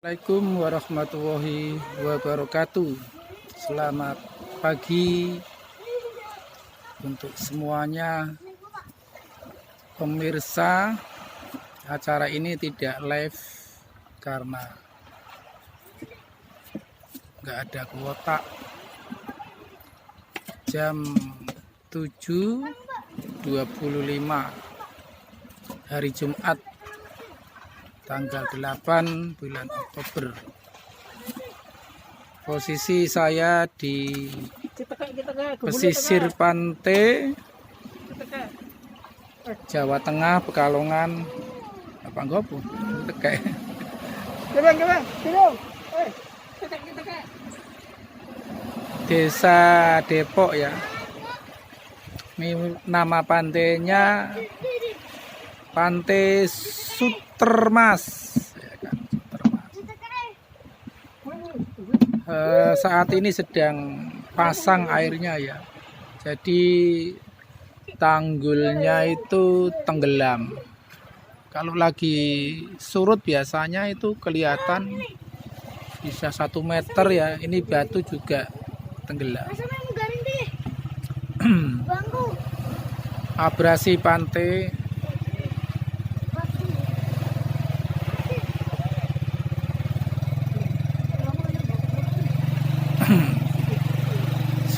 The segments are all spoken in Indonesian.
Assalamualaikum warahmatullahi wabarakatuh. Selamat pagi untuk semuanya. Pemirsa, acara ini tidak live karena nggak ada kuota. Jam 7.25 hari Jumat tanggal 8 bulan Oktober. Posisi saya di pesisir pantai Jawa Tengah, Pekalongan. Apa ngopo? Tekek. Desa Depok ya. Ini nama pantainya Pantai Sutermas, ya kan, Sutermas. Saat ini sedang pasang airnya ya, jadi tanggulnya itu tenggelam. Kalau lagi surut biasanya itu kelihatan bisa 1 meter ya, ini batu juga tenggelam. Abrasi pantai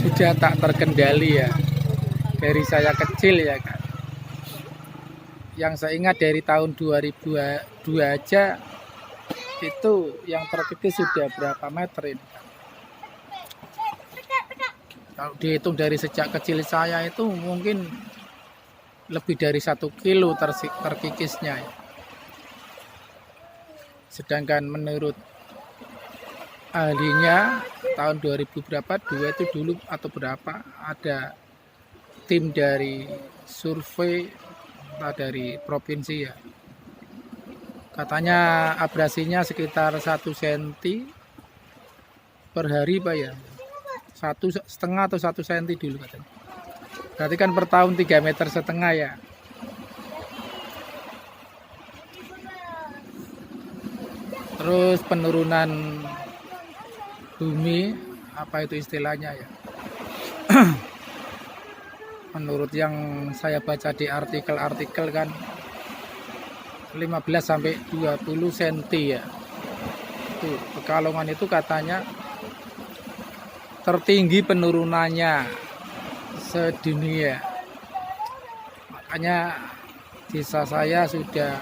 sudah tak terkendali ya, dari saya kecil ya kan. Yang saya ingat dari tahun 2002 aja itu yang terkikis sudah berapa meter ini. Kalau dihitung dari sejak kecil saya itu mungkin lebih dari 1 kilo terkikisnya ya. Sedangkan menurut ahlinya tahun 2000 berapa, 2 itu dulu atau berapa, ada tim dari survei dari provinsi ya, katanya abrasinya sekitar 1 cm per hari Pak ya, 1,5 atau 1 cm dulu katanya. Berarti kan per tahun 3,5 meter ya. Terus penurunan bumi, apa itu istilahnya ya, menurut yang saya baca di artikel-artikel kan 15 sampai 20 cm ya. Itu Pekalongan itu katanya tertinggi penurunannya sedunia. Makanya desa saya sudah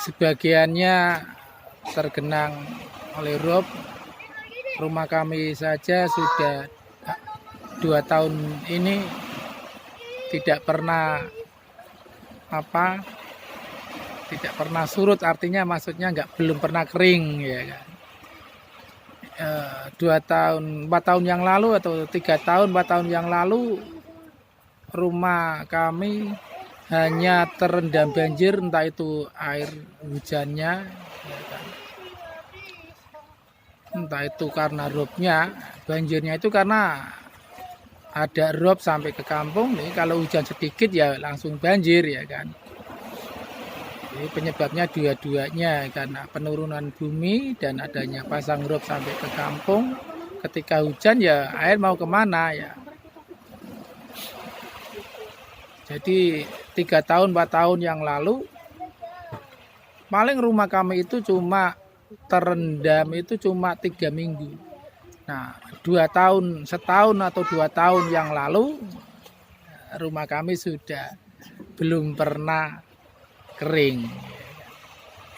sebagiannya tergenang oleh rob. Rumah kami saja sudah 2 tahun ini tidak pernah surut, artinya maksudnya belum pernah kering ya kan. 4 tahun yang lalu atau 3 tahun 4 tahun yang lalu rumah kami hanya terendam banjir, entah itu air hujannya ya kan, entah itu karena robnya. Banjirnya itu karena ada rob sampai ke kampung nih, kalau hujan sedikit ya langsung banjir ya kan. Jadi penyebabnya dua-duanya, karena penurunan bumi dan adanya pasang rob sampai ke kampung. Ketika hujan ya air mau kemana ya. Jadi 3 tahun 4 tahun yang lalu paling rumah kami itu cuma terendam itu cuma 3 minggu. Nah 1 tahun atau 2 tahun yang lalu rumah kami sudah belum pernah kering.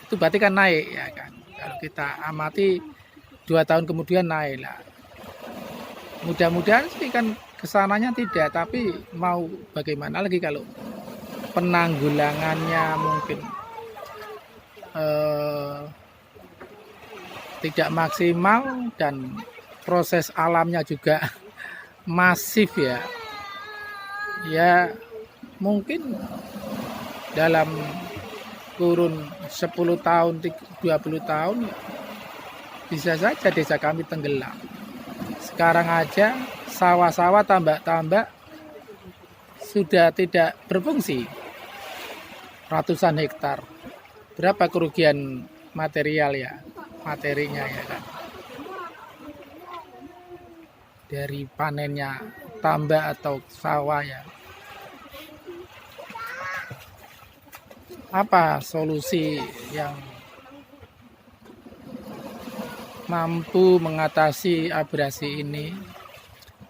Itu berarti kan naik ya kan. Kalau kita amati 2 tahun kemudian naik lah. Mudah-mudahan sih kan kesananya tidak, tapi mau bagaimana lagi kalau penanggulangannya mungkin tidak maksimal dan proses alamnya juga masif ya. Ya mungkin dalam kurun 10 tahun 20 tahun bisa saja desa kami tenggelam. Sekarang aja sawah-sawah tambak-tambak sudah tidak berfungsi, ratusan hektar. berapa kerugian material ya, materinya ya kan, dari panennya tambak atau sawah ya. Apa solusi yang mampu mengatasi abrasi ini?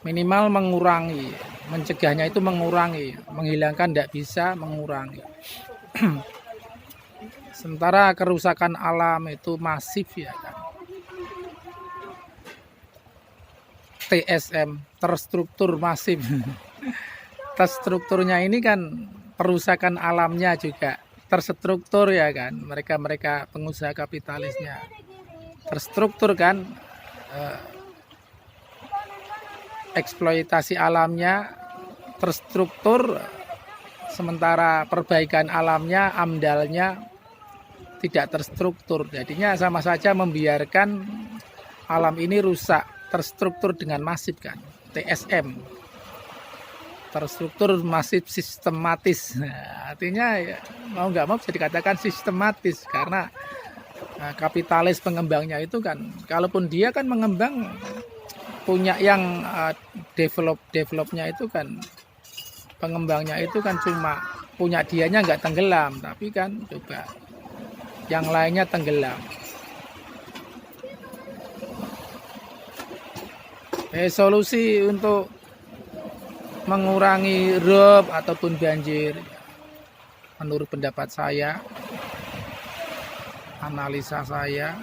Minimal mengurangi, mencegahnya itu mengurangi, menghilangkan tidak bisa, mengurangi. Sementara kerusakan alam itu masif ya kan. TSM, terstruktur masif. Terstrukturnya ini kan perusakan alamnya juga terstruktur ya kan. Mereka pengusaha kapitalisnya terstruktur kan, eksploitasi alamnya terstruktur, sementara perbaikan alamnya, amdalnya tidak terstruktur. Jadinya sama saja membiarkan alam ini rusak, terstruktur dengan masif kan. TSM, terstruktur masif sistematis. Nah, artinya ya, mau nggak mau bisa dikatakan sistematis karena kapitalis pengembangnya itu kan, kalaupun dia kan mengembang punya yang developnya itu kan, pengembangnya itu kan cuma punya dianya nggak tenggelam, tapi kan coba yang lainnya tenggelam. Solusi untuk mengurangi rob ataupun banjir, menurut pendapat saya, analisa saya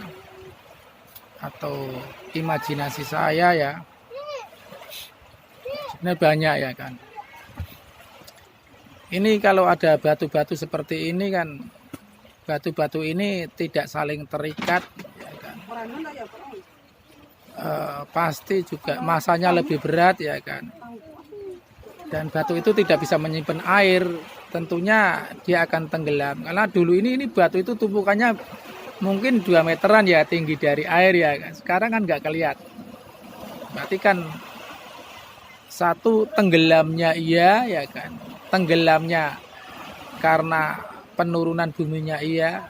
atau imajinasi saya ya, sebenarnya banyak ya kan. Ini kalau ada batu-batu seperti ini kan, batu-batu ini tidak saling terikat ya kan. Pasti juga masanya lebih berat ya kan, dan batu itu tidak bisa menyimpan air, tentunya dia akan tenggelam. Karena dulu ini batu itu tumpukannya mungkin 2 meteran ya tinggi dari air ya kan. Sekarang kan nggak kelihatan. Berarti kan satu tenggelamnya iya ya kan, tenggelamnya karena penurunan buminya iya,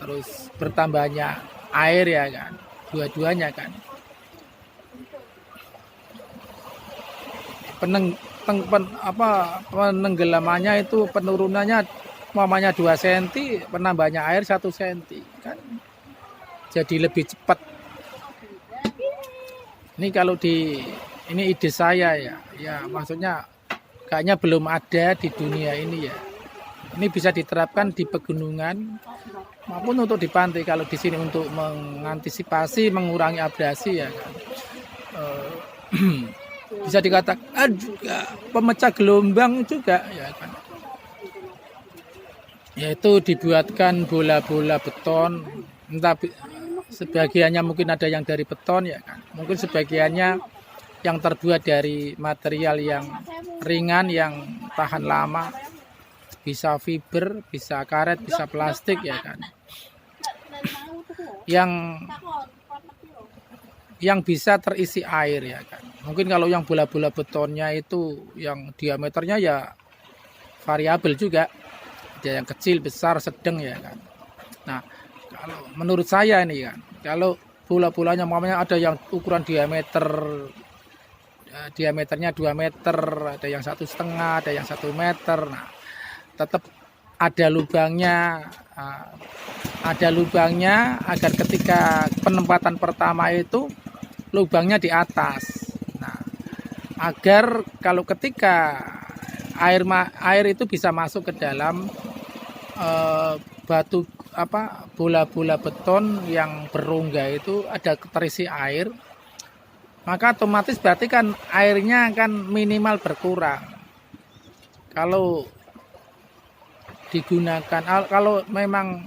terus bertambahnya air ya kan, dua-duanya kan. Penenggelamannya itu penurunannya mamanya 2 cm, penambahnya air 1 cm kan, jadi lebih cepat. Ini kalau ini ide saya ya maksudnya kayaknya belum ada di dunia ini ya. Ini bisa diterapkan di pegunungan maupun untuk di pantai. Kalau di sini untuk mengantisipasi mengurangi abrasi ya kan. Bisa dikatakan juga pemecah gelombang juga ya kan, yaitu dibuatkan bola-bola beton, entah sebagiannya mungkin ada yang dari beton ya kan, mungkin sebagiannya yang terbuat dari material yang ringan, yang tahan lama, bisa fiber, bisa karet, bisa plastik ya kan, yang bisa terisi air ya kan. Mungkin kalau yang bola-bola betonnya itu yang diameternya ya variabel juga, ada yang kecil, besar, sedang ya kan. Nah, kalau menurut saya ini kan, kalau bola-bolanya mamanya ada yang ukuran diameternya 2 meter, ada yang 1,5, ada yang 1 meter. Nah, tetap ada lubangnya, agar ketika penempatan pertama itu lubangnya di atas. Nah, agar kalau ketika air itu bisa masuk ke dalam bola-bola beton yang berongga itu ada terisi air, maka otomatis berarti kan airnya kan minimal berkurang. Kalau digunakan, kalau memang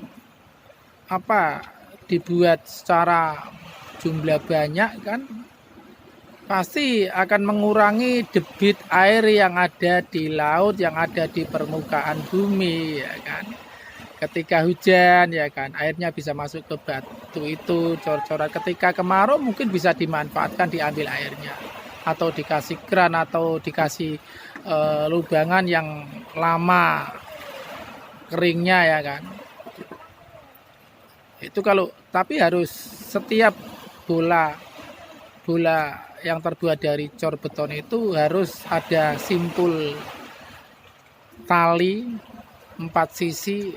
dibuat secara jumlah banyak kan, pasti akan mengurangi debit air yang ada di laut, yang ada di permukaan bumi ya kan. Ketika hujan ya kan, airnya bisa masuk ke batu itu, cor-coran. Ketika kemarau mungkin bisa dimanfaatkan, diambil airnya, atau dikasih kran, atau dikasih lubangan yang lama keringnya ya kan. Itu kalau tapi harus setiap bola bola yang terbuat dari cor beton itu harus ada simpul tali 4 sisi.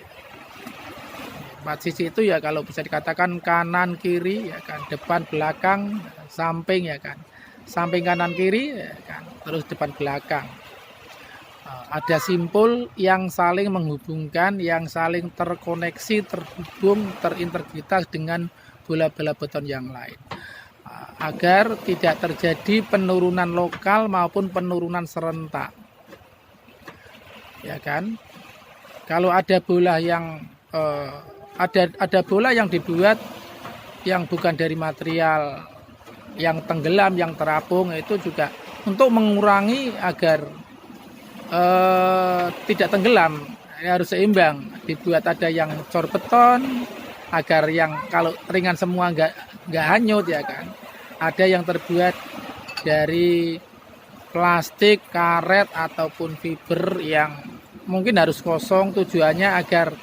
4 sisi itu ya kalau bisa dikatakan kanan kiri ya kan, depan belakang samping ya kan, samping kanan kiri ya kan, terus depan belakang. Ada simpul yang saling menghubungkan, yang saling terkoneksi, terhubung, terintegritas dengan bola-bola beton yang lain, agar tidak terjadi penurunan lokal maupun penurunan serentak, ya kan. Kalau ada bola yang ada bola yang dibuat yang bukan dari material yang tenggelam, yang terapung, itu juga untuk mengurangi agar tidak tenggelam, harus seimbang. Dibuat ada yang cor beton agar yang kalau ringan semua nggak hanyut ya kan. Ada yang terbuat dari plastik, karet ataupun fiber yang mungkin harus kosong, tujuannya agar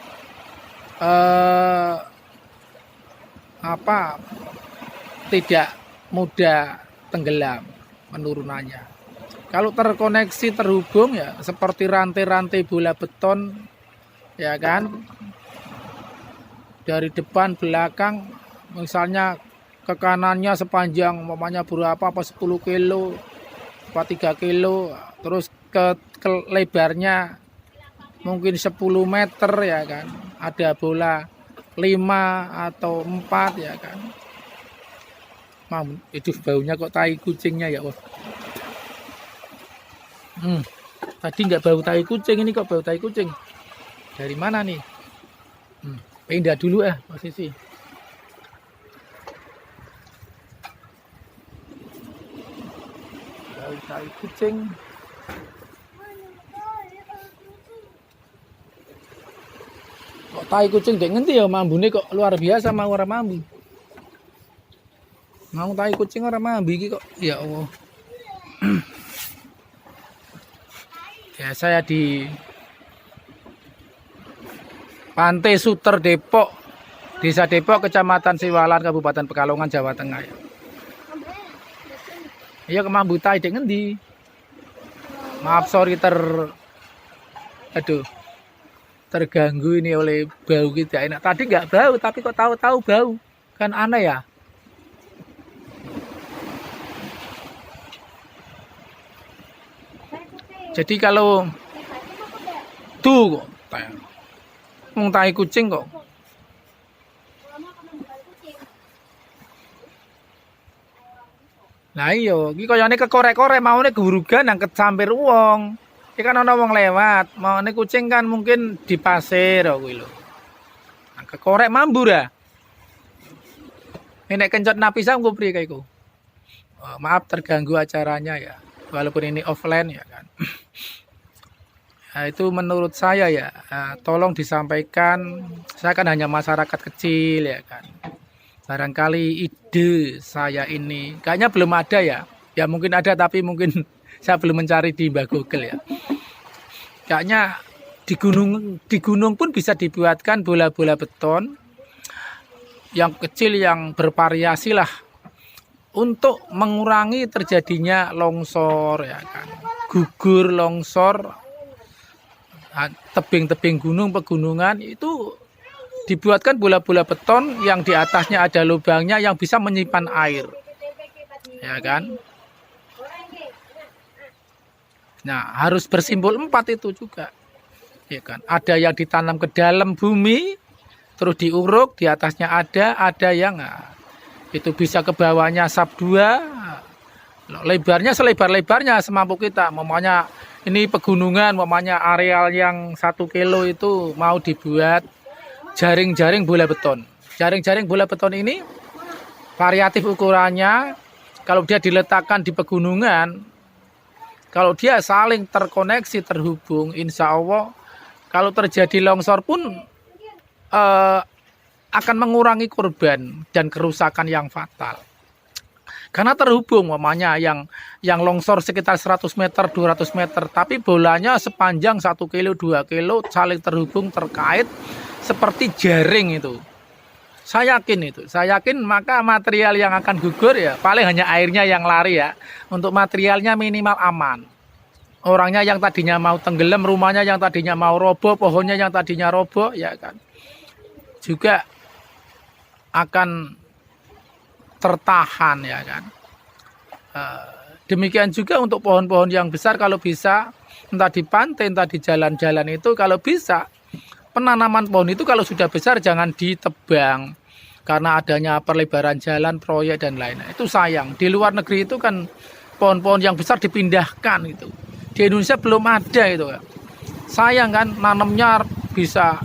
tidak mudah tenggelam penurunannya. Kalau terkoneksi, terhubung ya seperti rantai-rantai bola beton ya kan, dari depan belakang, misalnya ke kanannya sepanjang umpamanya berapa, apa 10 kilo apa 3 kilo, terus ke lebarnya mungkin 10 meter ya kan, ada bola 5 atau 4 ya kan. Itu baunya kok tai kucingnya ya. Tadi nggak bau tai kucing, ini kok bau tai kucing. Dari mana nih? Pindah dulu posisi. Bau tai kucing. Kok tai kucing dek ngendi ya, mambune kok luar biasa, mau ora mambu. Mau tai kucing ora mambu iki kok. Ya Allah. Ya, saya di Pantai Suter Depok, Desa Depok, Kecamatan Siwalan, Kabupaten Pekalongan, Jawa Tengah. Iya, kemambu tai dek ngendi? Maaf, sorry terganggu ini oleh bau gitu enak. Tadi nggak bau, tapi kok tahu-tahu bau, kan aneh ya. Jadi kalau tuh kok tai kucing kok. Nah iya, iki koyone kekorek-korek maune gurugan nang kecampir wong. Iki kan ana wong lewat, maune kucing kan mungkin di pasir kuwi lho. Nang kekorek mambu ra. Nek kencot napisang ku priye kae iku. Maaf terganggu acaranya ya. Walaupun ini offline ya kan. Nah, itu menurut saya ya, tolong disampaikan. Saya kan hanya masyarakat kecil ya kan. Barangkali ide saya ini kayaknya belum ada ya. Ya mungkin ada tapi mungkin saya belum mencari di Mbah Google ya. Kayaknya di gunung pun bisa dibuatkan bola-bola beton yang kecil yang bervariasi lah, untuk mengurangi terjadinya longsor ya kan, gugur longsor, tebing-tebing gunung, pegunungan itu dibuatkan bola-bola beton yang di atasnya ada lubangnya yang bisa menyimpan air ya kan. Nah, harus bersimbol 4 itu juga ya kan. Ada yang ditanam ke dalam bumi terus diuruk, di atasnya ada yang itu bisa ke bawahnya sub 2, lebarnya selebar-lebarnya semampu kita. Mamanya ini pegunungan, mamanya areal yang 1 kilo itu mau dibuat jaring-jaring bola beton. Jaring-jaring bola beton ini variatif ukurannya. Kalau dia diletakkan di pegunungan, kalau dia saling terkoneksi, terhubung, insya Allah kalau terjadi longsor pun akan mengurangi korban dan kerusakan yang fatal. Karena terhubung, mamanya yang longsor sekitar 100 meter, 200 meter, tapi bolanya sepanjang 1 kilo, 2 kilo, saling terhubung, terkait seperti jaring itu. Saya yakin itu. Saya yakin maka material yang akan gugur ya paling hanya airnya yang lari ya. Untuk materialnya minimal aman. Orangnya yang tadinya mau tenggelam, rumahnya yang tadinya mau roboh, pohonnya yang tadinya roboh ya kan. Juga akan tertahan ya kan. Demikian juga untuk pohon-pohon yang besar kalau bisa entah di pantai entah di jalan-jalan itu kalau bisa penanaman pohon itu kalau sudah besar jangan ditebang karena adanya perlebaran jalan, proyek dan lain-lain. Itu sayang. Di luar negeri itu kan pohon-pohon yang besar dipindahkan itu. Di Indonesia belum ada itu. Sayang kan nanamnya bisa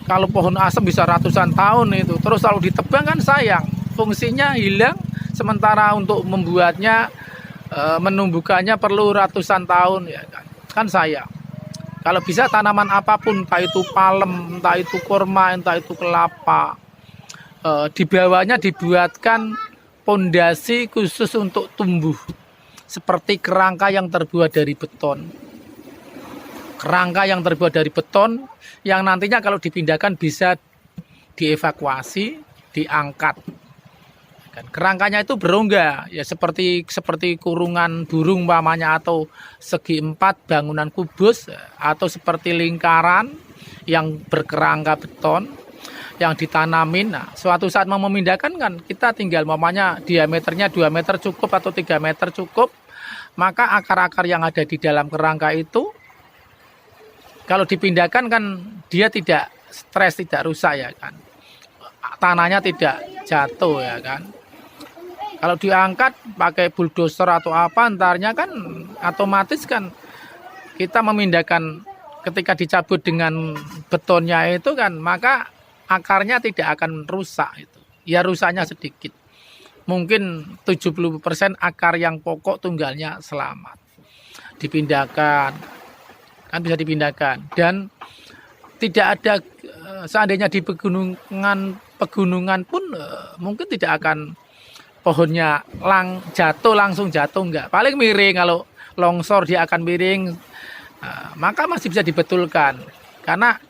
kalau pohon asem bisa ratusan tahun itu. Terus kalau ditebang kan sayang. Fungsinya hilang sementara untuk membuatnya menumbuhkannya perlu ratusan tahun ya kan. Kan sayang. Kalau bisa tanaman apapun, entah itu palem, entah itu kurma, entah itu kelapa, di bawahnya dibuatkan pondasi khusus untuk tumbuh, seperti kerangka yang terbuat dari beton. Kerangka yang terbuat dari beton, yang nantinya kalau dipindahkan bisa dievakuasi, diangkat. Kerangkanya itu berongga, ya seperti kurungan burung umpamanya atau segi empat bangunan kubus atau seperti lingkaran yang berkerangka beton yang ditanamin. Nah, suatu saat mau memindahkan kan kita tinggal umpamanya diameternya 2 meter cukup atau 3 meter cukup, maka akar-akar yang ada di dalam kerangka itu kalau dipindahkan kan dia tidak stres, tidak rusak ya kan. Tanahnya tidak jatuh ya kan. Kalau diangkat pakai bulldozer atau apa antarnya kan otomatis kan kita memindahkan ketika dicabut dengan betonnya itu kan maka akarnya tidak akan rusak itu. Ya rusaknya sedikit. Mungkin 70% akar yang pokok tunggalnya selamat. Dipindahkan. Kan bisa dipindahkan dan tidak ada seandainya di pegunungan pun mungkin tidak akan pohonnya langsung jatuh enggak. Paling miring kalau longsor dia akan miring. Maka masih bisa dibetulkan karena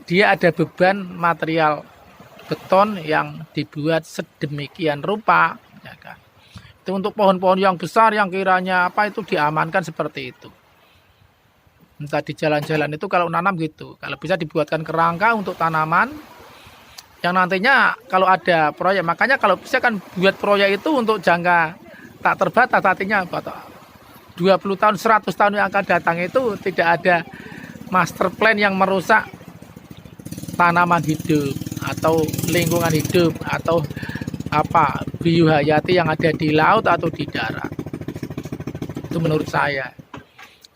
dia ada beban material beton yang dibuat sedemikian rupa ya kan. Itu untuk pohon-pohon yang besar yang kiranya apa itu diamankan seperti itu. Entah di jalan-jalan itu kalau nanam gitu. Kalau bisa dibuatkan kerangka untuk tanaman yang nantinya kalau ada proyek, makanya kalau bisa kan buat proyek itu untuk jangka tak terbatas, artinya 20 tahun, 100 tahun yang akan datang itu tidak ada master plan yang merusak tanaman hidup atau lingkungan hidup atau apa biohayati yang ada di laut atau di darat. Itu menurut saya.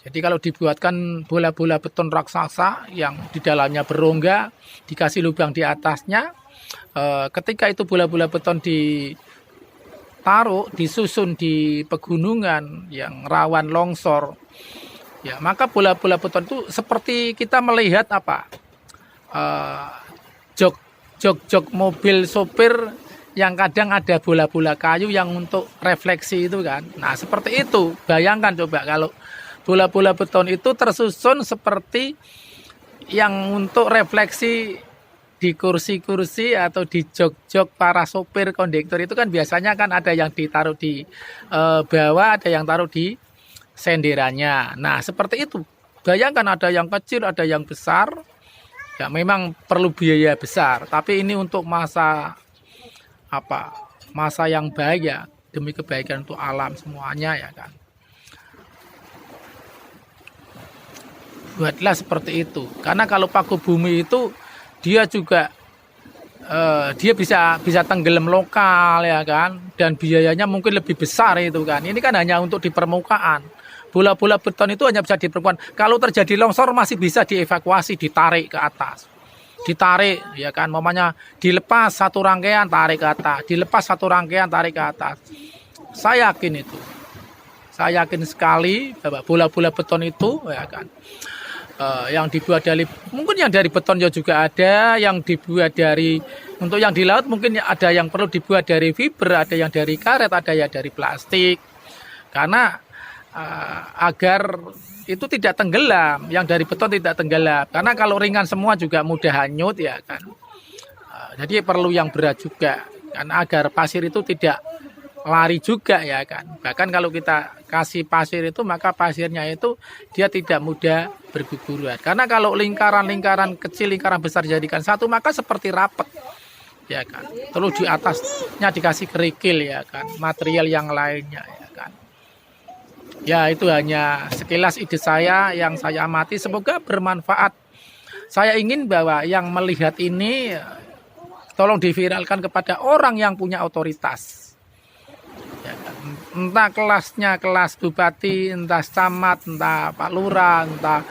Jadi kalau dibuatkan bola-bola beton raksasa yang di dalamnya berongga, dikasih lubang di atasnya, ketika itu bola-bola beton ditaruh, disusun di pegunungan yang rawan longsor, ya maka bola-bola beton itu seperti kita melihat apa jok mobil sopir yang kadang ada bola-bola kayu yang untuk refleksi itu kan. Nah seperti itu, bayangkan coba kalau bola-bola beton itu tersusun seperti yang untuk refleksi di kursi-kursi atau di jok-jok para sopir kondektor itu kan biasanya kan ada yang ditaruh di bawah, ada yang taruh di senderanya. Nah seperti itu. Bayangkan ada yang kecil, ada yang besar. Ya memang perlu biaya besar. Tapi ini untuk masa yang baik ya, demi kebaikan untuk alam semuanya ya kan. Buatlah seperti itu karena kalau paku bumi itu dia juga dia bisa tenggelam lokal ya kan dan biayanya mungkin lebih besar itu kan. Ini kan hanya untuk di permukaan. Bola-bola beton itu hanya bisa di permukaan. Kalau terjadi longsor masih bisa dievakuasi, ditarik ke atas, ditarik ya kan, mamanya dilepas satu rangkaian tarik ke atas, dilepas satu rangkaian tarik ke atas. Saya yakin itu, saya yakin sekali bahwa bola-bola beton itu ya kan yang dibuat dari mungkin yang dari beton juga ada, yang dibuat dari untuk yang di laut mungkin ada yang perlu dibuat dari fiber, ada yang dari karet, ada yang dari plastik karena agar itu tidak tenggelam, yang dari beton tidak tenggelam karena kalau ringan semua juga mudah hanyut ya kan. Jadi perlu yang berat juga kan agar pasir itu tidak lari juga ya kan. Bahkan kalau kita kasih pasir itu maka pasirnya itu dia tidak mudah berguguran. Karena kalau lingkaran-lingkaran kecil, lingkaran besar jadikan satu maka seperti rapet ya kan. Terus di atasnya dikasih kerikil ya kan, material yang lainnya ya kan. Ya itu hanya sekilas ide saya yang saya amati, semoga bermanfaat. Saya ingin bahwa yang melihat ini tolong diviralkan kepada orang yang punya otoritas. Ya kan? Entah kelasnya kelas bupati, entah camat, entah Pak Lurah, entah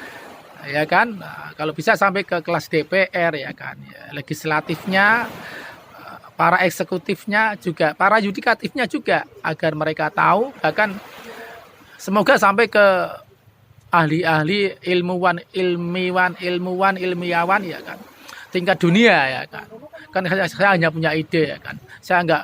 ya kan. Nah, kalau bisa sampai ke kelas DPR ya kan. Ya, legislatifnya, para eksekutifnya juga, para yudikatifnya juga agar mereka tahu, bahkan semoga sampai ke ahli-ahli ilmiawan ya kan, tingkat dunia ya kan. Kan saya hanya punya ide ya kan. Saya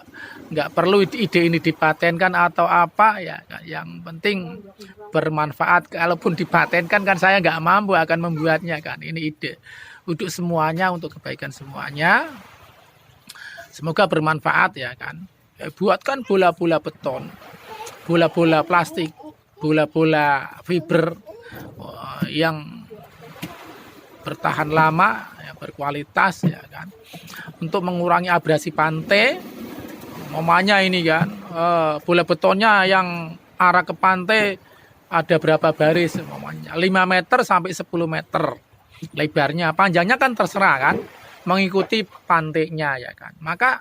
nggak perlu ide ini dipatenkan atau apa ya kan. Yang penting bermanfaat. Kalaupun dipatenkan kan saya nggak mampu akan membuatnya kan. Ini ide untuk semuanya, untuk kebaikan semuanya. Semoga bermanfaat ya kan. Buatkan bola-bola beton, bola-bola plastik, bola-bola fiber yang bertahan lama, ya, berkualitas ya kan, untuk mengurangi abrasi pantai. Mamanya ini kan, bola betonnya yang arah ke pantai ada berapa baris, mamanya 5 meter sampai 10 meter lebarnya, panjangnya kan terserah kan, mengikuti pantainya ya kan. Maka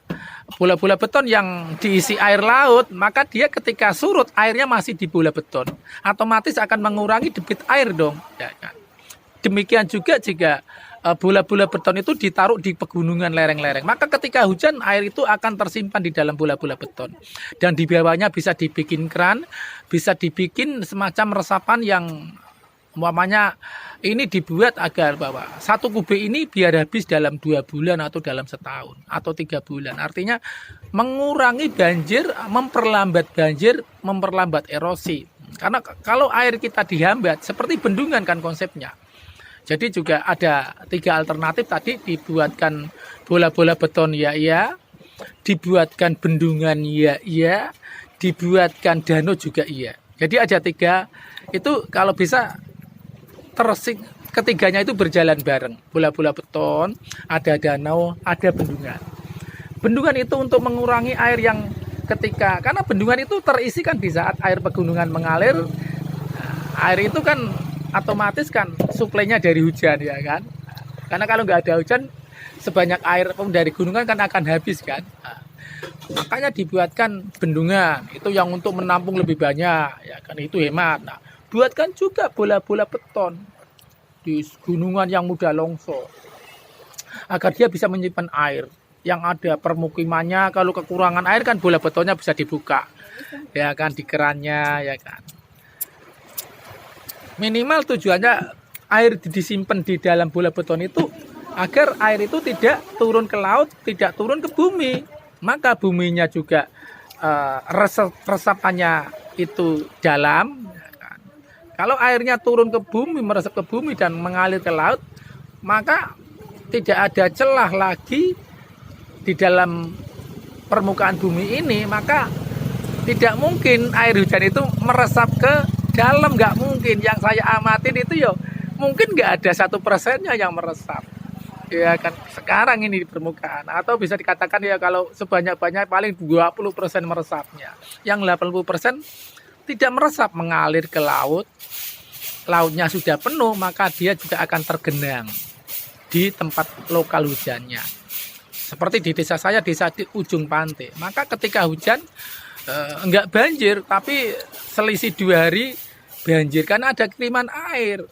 bola-bola beton yang diisi air laut, maka dia ketika surut airnya masih di bola beton, otomatis akan mengurangi debit air dong ya kan. Demikian juga jika bola-bola beton itu ditaruh di pegunungan lereng-lereng, maka ketika hujan air itu akan tersimpan di dalam bola-bola beton, dan di bawahnya bisa dibikin keran, bisa dibikin semacam resapan yang umpamanya ini dibuat agar bahwa 1 kubik ini biar habis dalam 2 bulan atau dalam setahun atau 3 bulan. Artinya mengurangi banjir, memperlambat banjir, memperlambat erosi. Karena kalau air kita dihambat seperti bendungan kan konsepnya. Jadi juga ada 3 alternatif tadi, dibuatkan bola-bola beton ya, dibuatkan bendungan ya, dibuatkan danau juga iya. Jadi ada 3 itu, kalau bisa ketiganya itu berjalan bareng. Bola-bola beton, ada danau, ada bendungan. Bendungan itu untuk mengurangi air yang karena bendungan itu terisi kan di saat air pegunungan mengalir. Air itu kan otomatis kan suplainya dari hujan ya kan. Karena kalau nggak ada hujan, sebanyak air pun dari gunungan kan akan habis kan. Makanya dibuatkan bendungan itu yang untuk menampung lebih banyak ya kan, itu hemat. Nah, buatkan juga bola-bola beton di gunungan yang mudah longsor agar dia bisa menyimpan air yang ada permukimannya. Kalau kekurangan air kan bola betonnya bisa dibuka ya kan, di kerannya ya kan. Minimal tujuannya air disimpan di dalam bola beton itu agar air itu tidak turun ke laut, tidak turun ke bumi. Maka buminya juga resapannya itu dalam. Kalau airnya turun ke bumi, meresap ke bumi dan mengalir ke laut, maka tidak ada celah lagi di dalam permukaan bumi ini. Maka tidak mungkin air hujan itu meresap ke dalam, nggak mungkin. Yang saya amatin itu ya mungkin nggak ada 1%-nya yang meresap. Ya kan, sekarang ini di permukaan. Atau bisa dikatakan ya kalau sebanyak-banyak paling 20% meresapnya. Yang 80% tidak meresap, mengalir ke laut. Lautnya sudah penuh, maka dia juga akan tergenang di tempat lokal hujannya. Seperti di desa saya, desa di ujung pantai. Maka ketika hujan enggak banjir, tapi selisih 2 hari banjir karena ada kiriman air.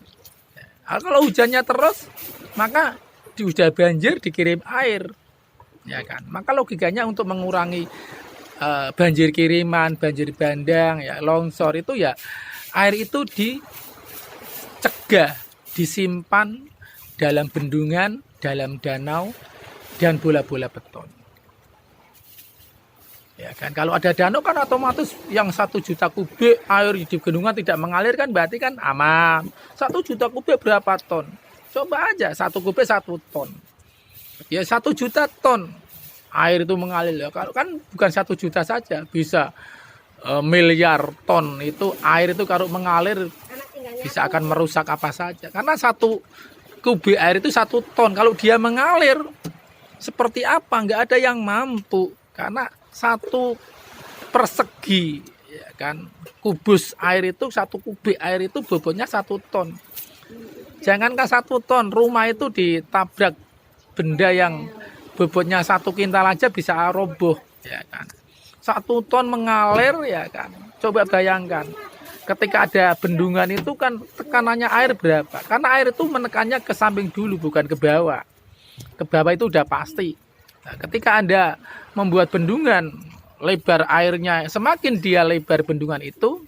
Nah, kalau hujannya terus, maka sudah banjir dikirim air, ya kan. Maka logikanya untuk mengurangi banjir kiriman, banjir bandang, ya longsor itu ya air itu dicegah, disimpan dalam bendungan, dalam danau dan bola-bola beton. Ya kan, kalau ada danau kan otomatis yang 1 juta kubik air di bendungan tidak mengalir kan, berarti kan aman. 1 juta kubik berapa ton? Coba aja 1 kubik 1 ton. Ya 1 juta ton air itu mengalir ya. Kalau kan bukan 1 juta saja, bisa miliar ton itu air itu kalau mengalir bisa akan merusak apa saja. Karena 1 kubik air itu 1 ton. Kalau dia mengalir seperti apa? Nggak ada yang mampu. Karena 1 persegi ya kan, kubus air itu 1 kubik air itu bobotnya 1 ton. Jangankan 1 ton, rumah itu ditabrak benda yang bobotnya 1 kintal aja bisa roboh ya kan. 1 ton mengalir ya kan. Coba bayangkan ketika ada bendungan itu kan tekanannya air berapa? Karena air itu menekannya ke samping dulu bukan ke bawah. Ke bawah itu udah pasti. Nah, ketika Anda membuat bendungan, lebar airnya semakin dia lebar bendungan itu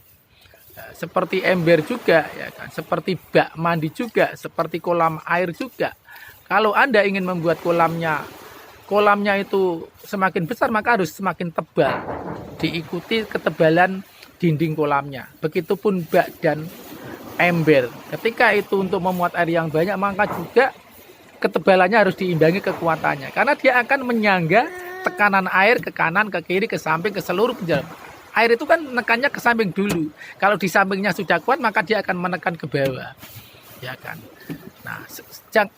seperti ember juga ya kan, seperti bak mandi juga, seperti kolam air juga. Kalau Anda ingin membuat kolamnya itu semakin besar maka harus semakin tebal, diikuti ketebalan dinding kolamnya. Begitupun bak dan ember. Ketika itu untuk memuat air yang banyak maka juga ketebalannya harus diimbangi kekuatannya. Karena dia akan menyangga tekanan air ke kanan, ke kiri, ke samping, ke seluruh penjara. Air itu kan menekannya ke samping dulu. Kalau di sampingnya sudah kuat maka dia akan menekan ke bawah. Ya kan. Nah,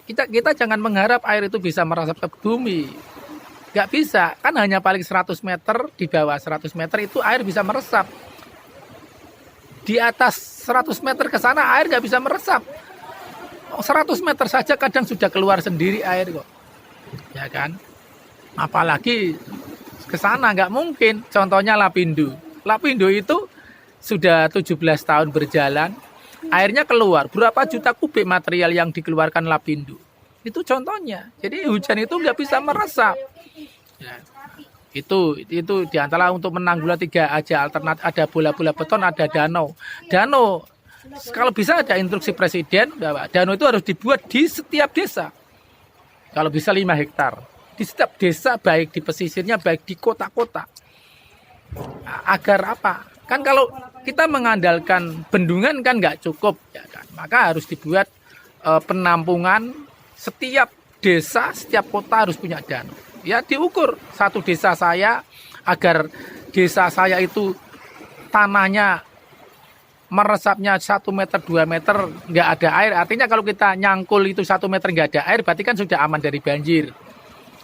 kita jangan mengharap air itu bisa merasap ke bumi. Nggak bisa, kan hanya paling 100 meter, di bawah 100 meter itu air bisa meresap. Di atas 100 meter ke sana air nggak bisa meresap. 100 meter saja kadang sudah keluar sendiri air kok. Ya kan? Apalagi ke sana nggak mungkin. Contohnya Lapindo. Lapindo itu sudah 17 tahun berjalan, airnya keluar. Berapa juta kubik material yang dikeluarkan Lapindo? Itu contohnya. Jadi hujan itu nggak bisa meresap. Ya. Itu diantara untuk menanggulangi 3 aja alternatif. Ada bola-bola beton, ada danau. Danau kalau bisa ada instruksi presiden bahwa danau itu harus dibuat di setiap desa. Kalau bisa 5 hektar. Di setiap desa, baik di pesisirnya, baik di kota-kota. Agar apa? Kan kalau kita mengandalkan bendungan kan nggak cukup. Ya kan? Maka harus dibuat penampungan. Setiap desa, setiap kota harus punya danau. Ya diukur satu desa saya, agar desa saya itu tanahnya meresapnya 1 meter 2 meter nggak ada air. Artinya kalau kita nyangkul itu 1 meter nggak ada air berarti kan sudah aman dari banjir.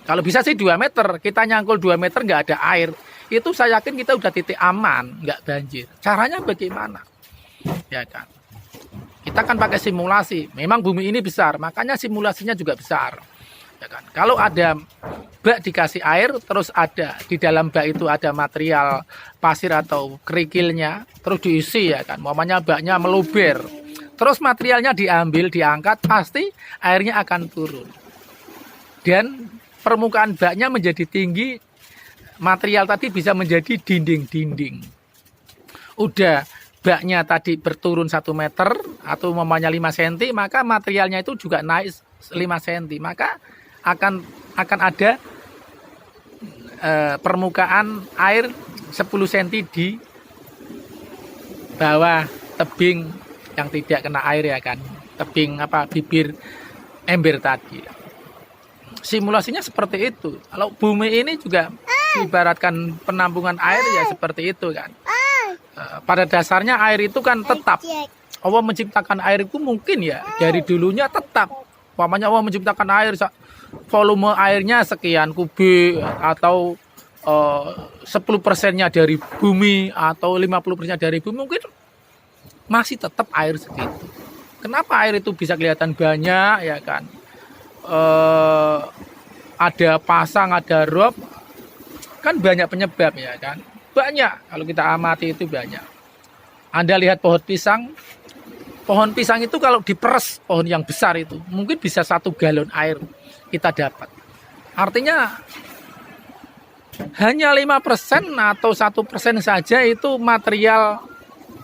Kalau bisa sih 2 meter, kita nyangkul 2 meter nggak ada air, itu saya yakin kita udah titik aman, nggak banjir. Caranya bagaimana? Ya kan. Kita kan pakai simulasi. Memang bumi ini besar, makanya simulasinya juga besar. Ya kan. Kalau ada bak dikasih air, terus ada di dalam bak itu ada material pasir atau kerikilnya, terus diisi ya kan. Umpamanya baknya meluber. Terus materialnya diambil, diangkat, pasti airnya akan turun. Dan permukaan baknya menjadi tinggi, material tadi bisa menjadi dinding-dinding. Udah baknya tadi berturun 1 meter atau umpamanya 5 cm, maka materialnya itu juga naik 5 cm. Maka akan ada permukaan air 10 cm di bawah tebing yang tidak kena air ya kan. Tebing bibir ember tadi. Simulasinya seperti itu. Kalau bumi ini juga ibaratkan penampungan air ya seperti itu kan. Pada dasarnya air itu kan tetap. Allah menciptakan air itu mungkin ya dari dulunya tetap. Umpamanya Allah menciptakan air, volume airnya sekian kubik atau 10%-nya dari bumi atau 50%-nya dari bumi, mungkin masih tetap air segitu. Kenapa air itu bisa kelihatan banyak ya kan? Ada pasang, ada rob, kan banyak penyebab ya kan, banyak. Kalau kita amati itu banyak. Anda lihat pohon pisang itu kalau diperes, pohon yang besar itu mungkin bisa 1 galon air kita dapat. Artinya hanya 5% atau 1% saja itu material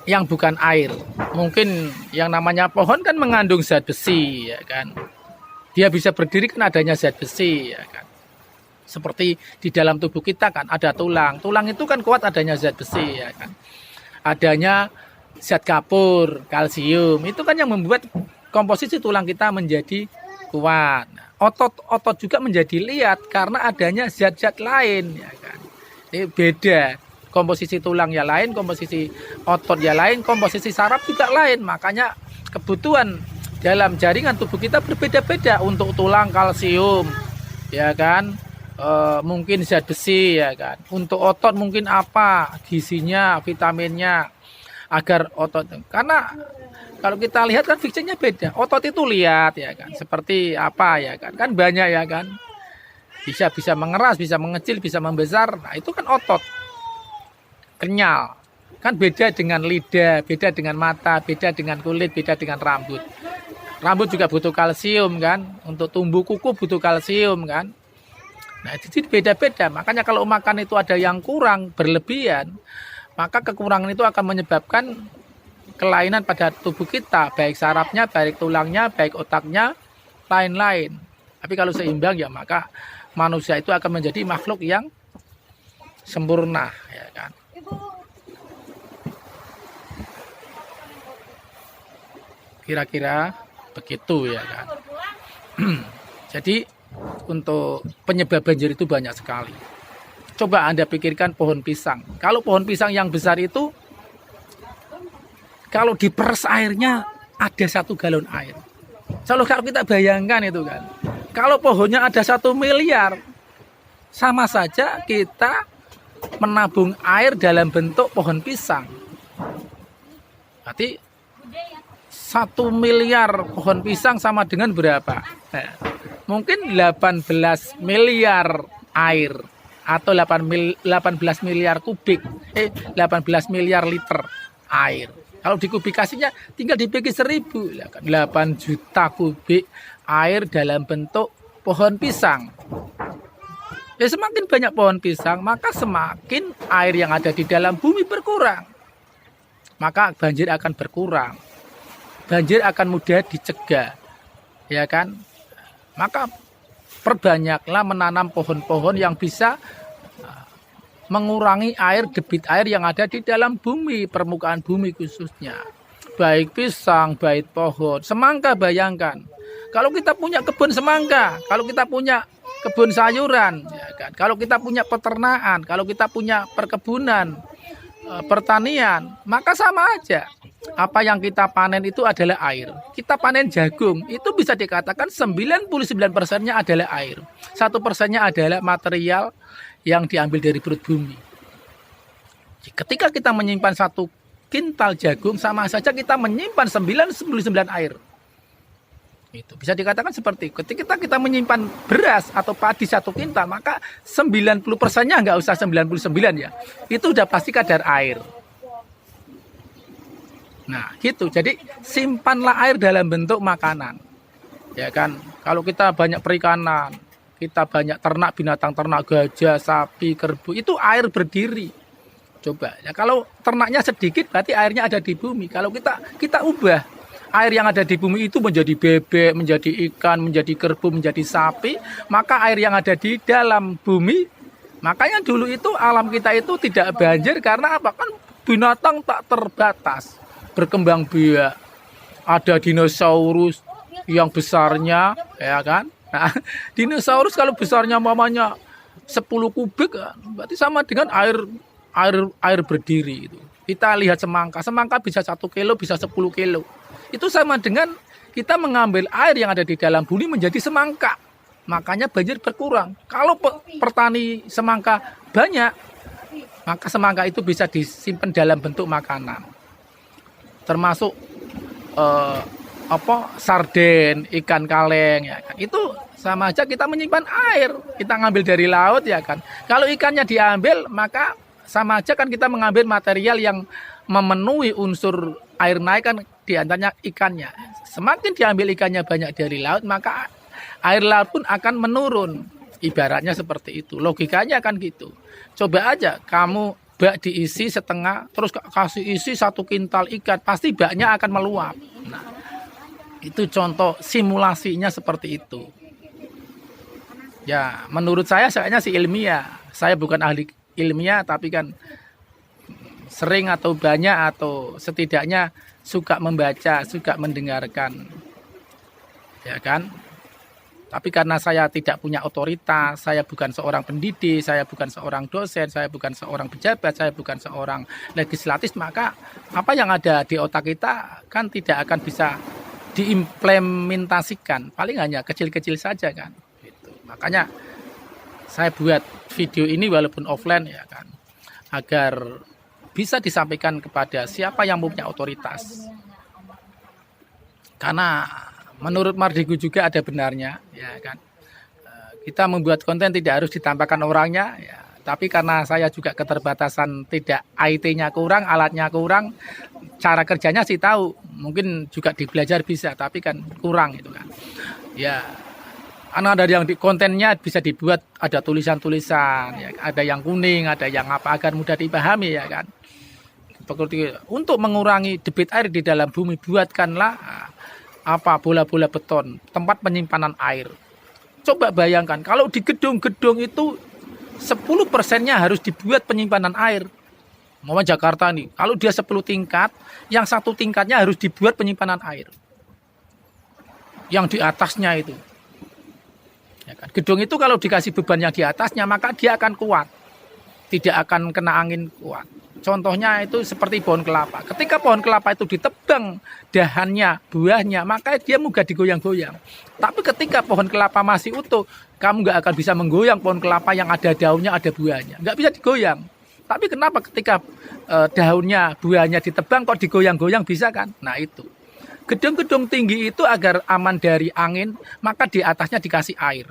yang bukan air. Mungkin yang namanya pohon kan mengandung zat besi ya kan. Dia bisa berdiri kan adanya zat besi ya kan. Seperti di dalam tubuh kita kan ada tulang. Tulang itu kan kuat adanya zat besi ya kan. Adanya zat kapur, kalsium. Itu kan yang membuat komposisi tulang kita menjadi kuat. Nah, otot-otot juga menjadi liat karena adanya zat-zat lain, ya kan. Ini beda. Komposisi tulang ya lain, komposisi otot ya lain, komposisi saraf juga lain. Makanya kebutuhan dalam jaringan tubuh kita berbeda-beda. Untuk tulang kalsium, ya kan, mungkin zat besi, ya kan. Untuk otot mungkin apa, gizinya, vitaminnya, agar otot. Karena kalau kita lihat kan fiksinya beda. Otot itu lihat, ya kan, seperti apa, ya kan, kan banyak, ya kan. Bisa mengeras, bisa mengecil, bisa membesar. Nah itu kan otot. Kenyal kan beda dengan lidah, beda dengan mata, beda dengan kulit, beda dengan rambut. Rambut juga butuh kalsium kan, untuk tumbuh kuku butuh kalsium kan. Nah jadi beda-beda. Makanya kalau makan itu ada yang kurang berlebihan, maka kekurangan itu akan menyebabkan kelainan pada tubuh kita, baik sarafnya, baik tulangnya, baik otaknya, lain-lain. Tapi kalau seimbang ya maka manusia itu akan menjadi makhluk yang sempurna, ya kan. Kira-kira begitu, ya kan. Jadi untuk penyebab banjir itu banyak sekali. Coba Anda pikirkan pohon pisang. Kalau pohon pisang yang besar itu, kalau diperes airnya ada 1 galon air. Kalau kita bayangkan itu kan, kalau pohonnya ada 1 miliar, sama saja kita menabung air dalam bentuk pohon pisang. Berarti 1 miliar pohon pisang sama dengan berapa? Nah, mungkin 18 miliar air atau 18 miliar kubik, 18 miliar liter air. Kalau dikubikasinya tinggal dibagi 1000, 8 juta kubik air dalam bentuk pohon pisang. Ya, semakin banyak pohon pisang, maka semakin air yang ada di dalam bumi berkurang. Maka banjir akan berkurang. Banjir akan mudah dicegah, ya kan? Maka perbanyaklah menanam pohon-pohon yang bisa mengurangi air, debit air yang ada di dalam bumi, permukaan bumi khususnya. Baik pisang, baik pohon, semangka bayangkan. Kalau kita punya kebun semangka, kalau kita punya kebun sayuran, ya kan? Kalau kita punya peternakan, kalau kita punya perkebunan, pertanian, maka sama aja. Apa yang kita panen itu adalah air. Kita panen jagung, itu bisa dikatakan 99%-nya adalah air. 1%-nya adalah material yang diambil dari perut bumi. Ketika kita menyimpan 1 kintal jagung, sama saja kita menyimpan 99 air. Itu bisa dikatakan seperti itu. Ketika kita menyimpan beras atau padi 1 kintal, maka 90%-nya nggak usah 99 ya. Itu udah pasti kadar air. Nah, gitu. Jadi simpanlah air dalam bentuk makanan. Ya kan? Kalau kita banyak perikanan, kita banyak ternak binatang ternak, gajah, sapi, kerbau, itu air berdiri. Coba ya, kalau ternaknya sedikit berarti airnya ada di bumi. Kalau kita ubah air yang ada di bumi itu menjadi bebek, menjadi ikan, menjadi kerbau, menjadi sapi, maka air yang ada di dalam bumi, makanya dulu itu alam kita itu tidak banjir karena apa? Kan binatang tak terbatas, berkembang biak. Ada dinosaurus yang besarnya, ya kan? Nah, dinosaurus kalau besarnya mamanya 10 kubik, berarti sama dengan air berdiri itu. Kita lihat semangka bisa 1 kilo, bisa 10 kilo. Itu sama dengan kita mengambil air yang ada di dalam bumi menjadi semangka. Makanya banjir berkurang. Kalau petani semangka banyak, maka semangka itu bisa disimpan dalam bentuk makanan. Termasuk sarden, ikan kaleng, ya kan. Itu sama aja kita menyimpan air. Kita ngambil dari laut, ya kan. Kalau ikannya diambil, maka sama aja kan kita mengambil material yang memenuhi unsur air naik kan, diantaranya ikannya. Semakin diambil ikannya banyak dari laut, maka air laut pun akan menurun. Ibaratnya seperti itu. Logikanya kan gitu. Coba aja kamu bak diisi setengah, terus kasih isi 1 kintal ikan, pasti baknya akan meluap. Nah, itu contoh simulasinya seperti itu. Ya, menurut saya kayaknya sih ilmiah. Saya bukan ahli ilmiah, tapi kan sering atau banyak atau setidaknya suka membaca, suka mendengarkan. Ya kan? Tapi karena saya tidak punya otoritas, saya bukan seorang pendidik, saya bukan seorang dosen, saya bukan seorang pejabat, saya bukan seorang legislatif, maka apa yang ada di otak kita kan tidak akan bisa diimplementasikan. Paling hanya kecil-kecil saja kan. Gitu. Makanya saya buat video ini walaupun offline ya kan, agar bisa disampaikan kepada siapa yang punya otoritas. Karena menurut Mardigu juga ada benarnya, ya kan. Kita membuat konten tidak harus ditampakkan orangnya, ya. Tapi karena saya juga keterbatasan, tidak IT-nya kurang, alatnya kurang, cara kerjanya sih tahu, mungkin juga dibelajar bisa, tapi kan kurang itu kan. Ya, karena ada yang di kontennya bisa dibuat ada tulisan-tulisan, ya, ada yang kuning, ada yang apa agar mudah dipahami ya kan. Untuk mengurangi debit air di dalam bumi, buatkanlah bola-bola beton, tempat penyimpanan air. Coba bayangkan kalau di gedung-gedung itu 10%-nya harus dibuat penyimpanan air. Mau Jakarta nih, kalau dia 10 tingkat, yang satu tingkatnya harus dibuat penyimpanan air. Yang di atasnya itu. Ya kan? Gedung itu kalau dikasih beban yang di atasnya, maka dia akan kuat. Tidak akan kena angin kuat. Contohnya itu seperti pohon kelapa. Ketika pohon kelapa itu ditebang dahannya, buahnya, maka dia mudah digoyang-goyang. Tapi ketika pohon kelapa masih utuh, kamu nggak akan bisa menggoyang pohon kelapa yang ada daunnya, ada buahnya. Nggak bisa digoyang. Tapi kenapa ketika daunnya, buahnya ditebang kok digoyang-goyang bisa kan? Nah itu. Gedung-gedung tinggi itu agar aman dari angin, maka di atasnya dikasih air.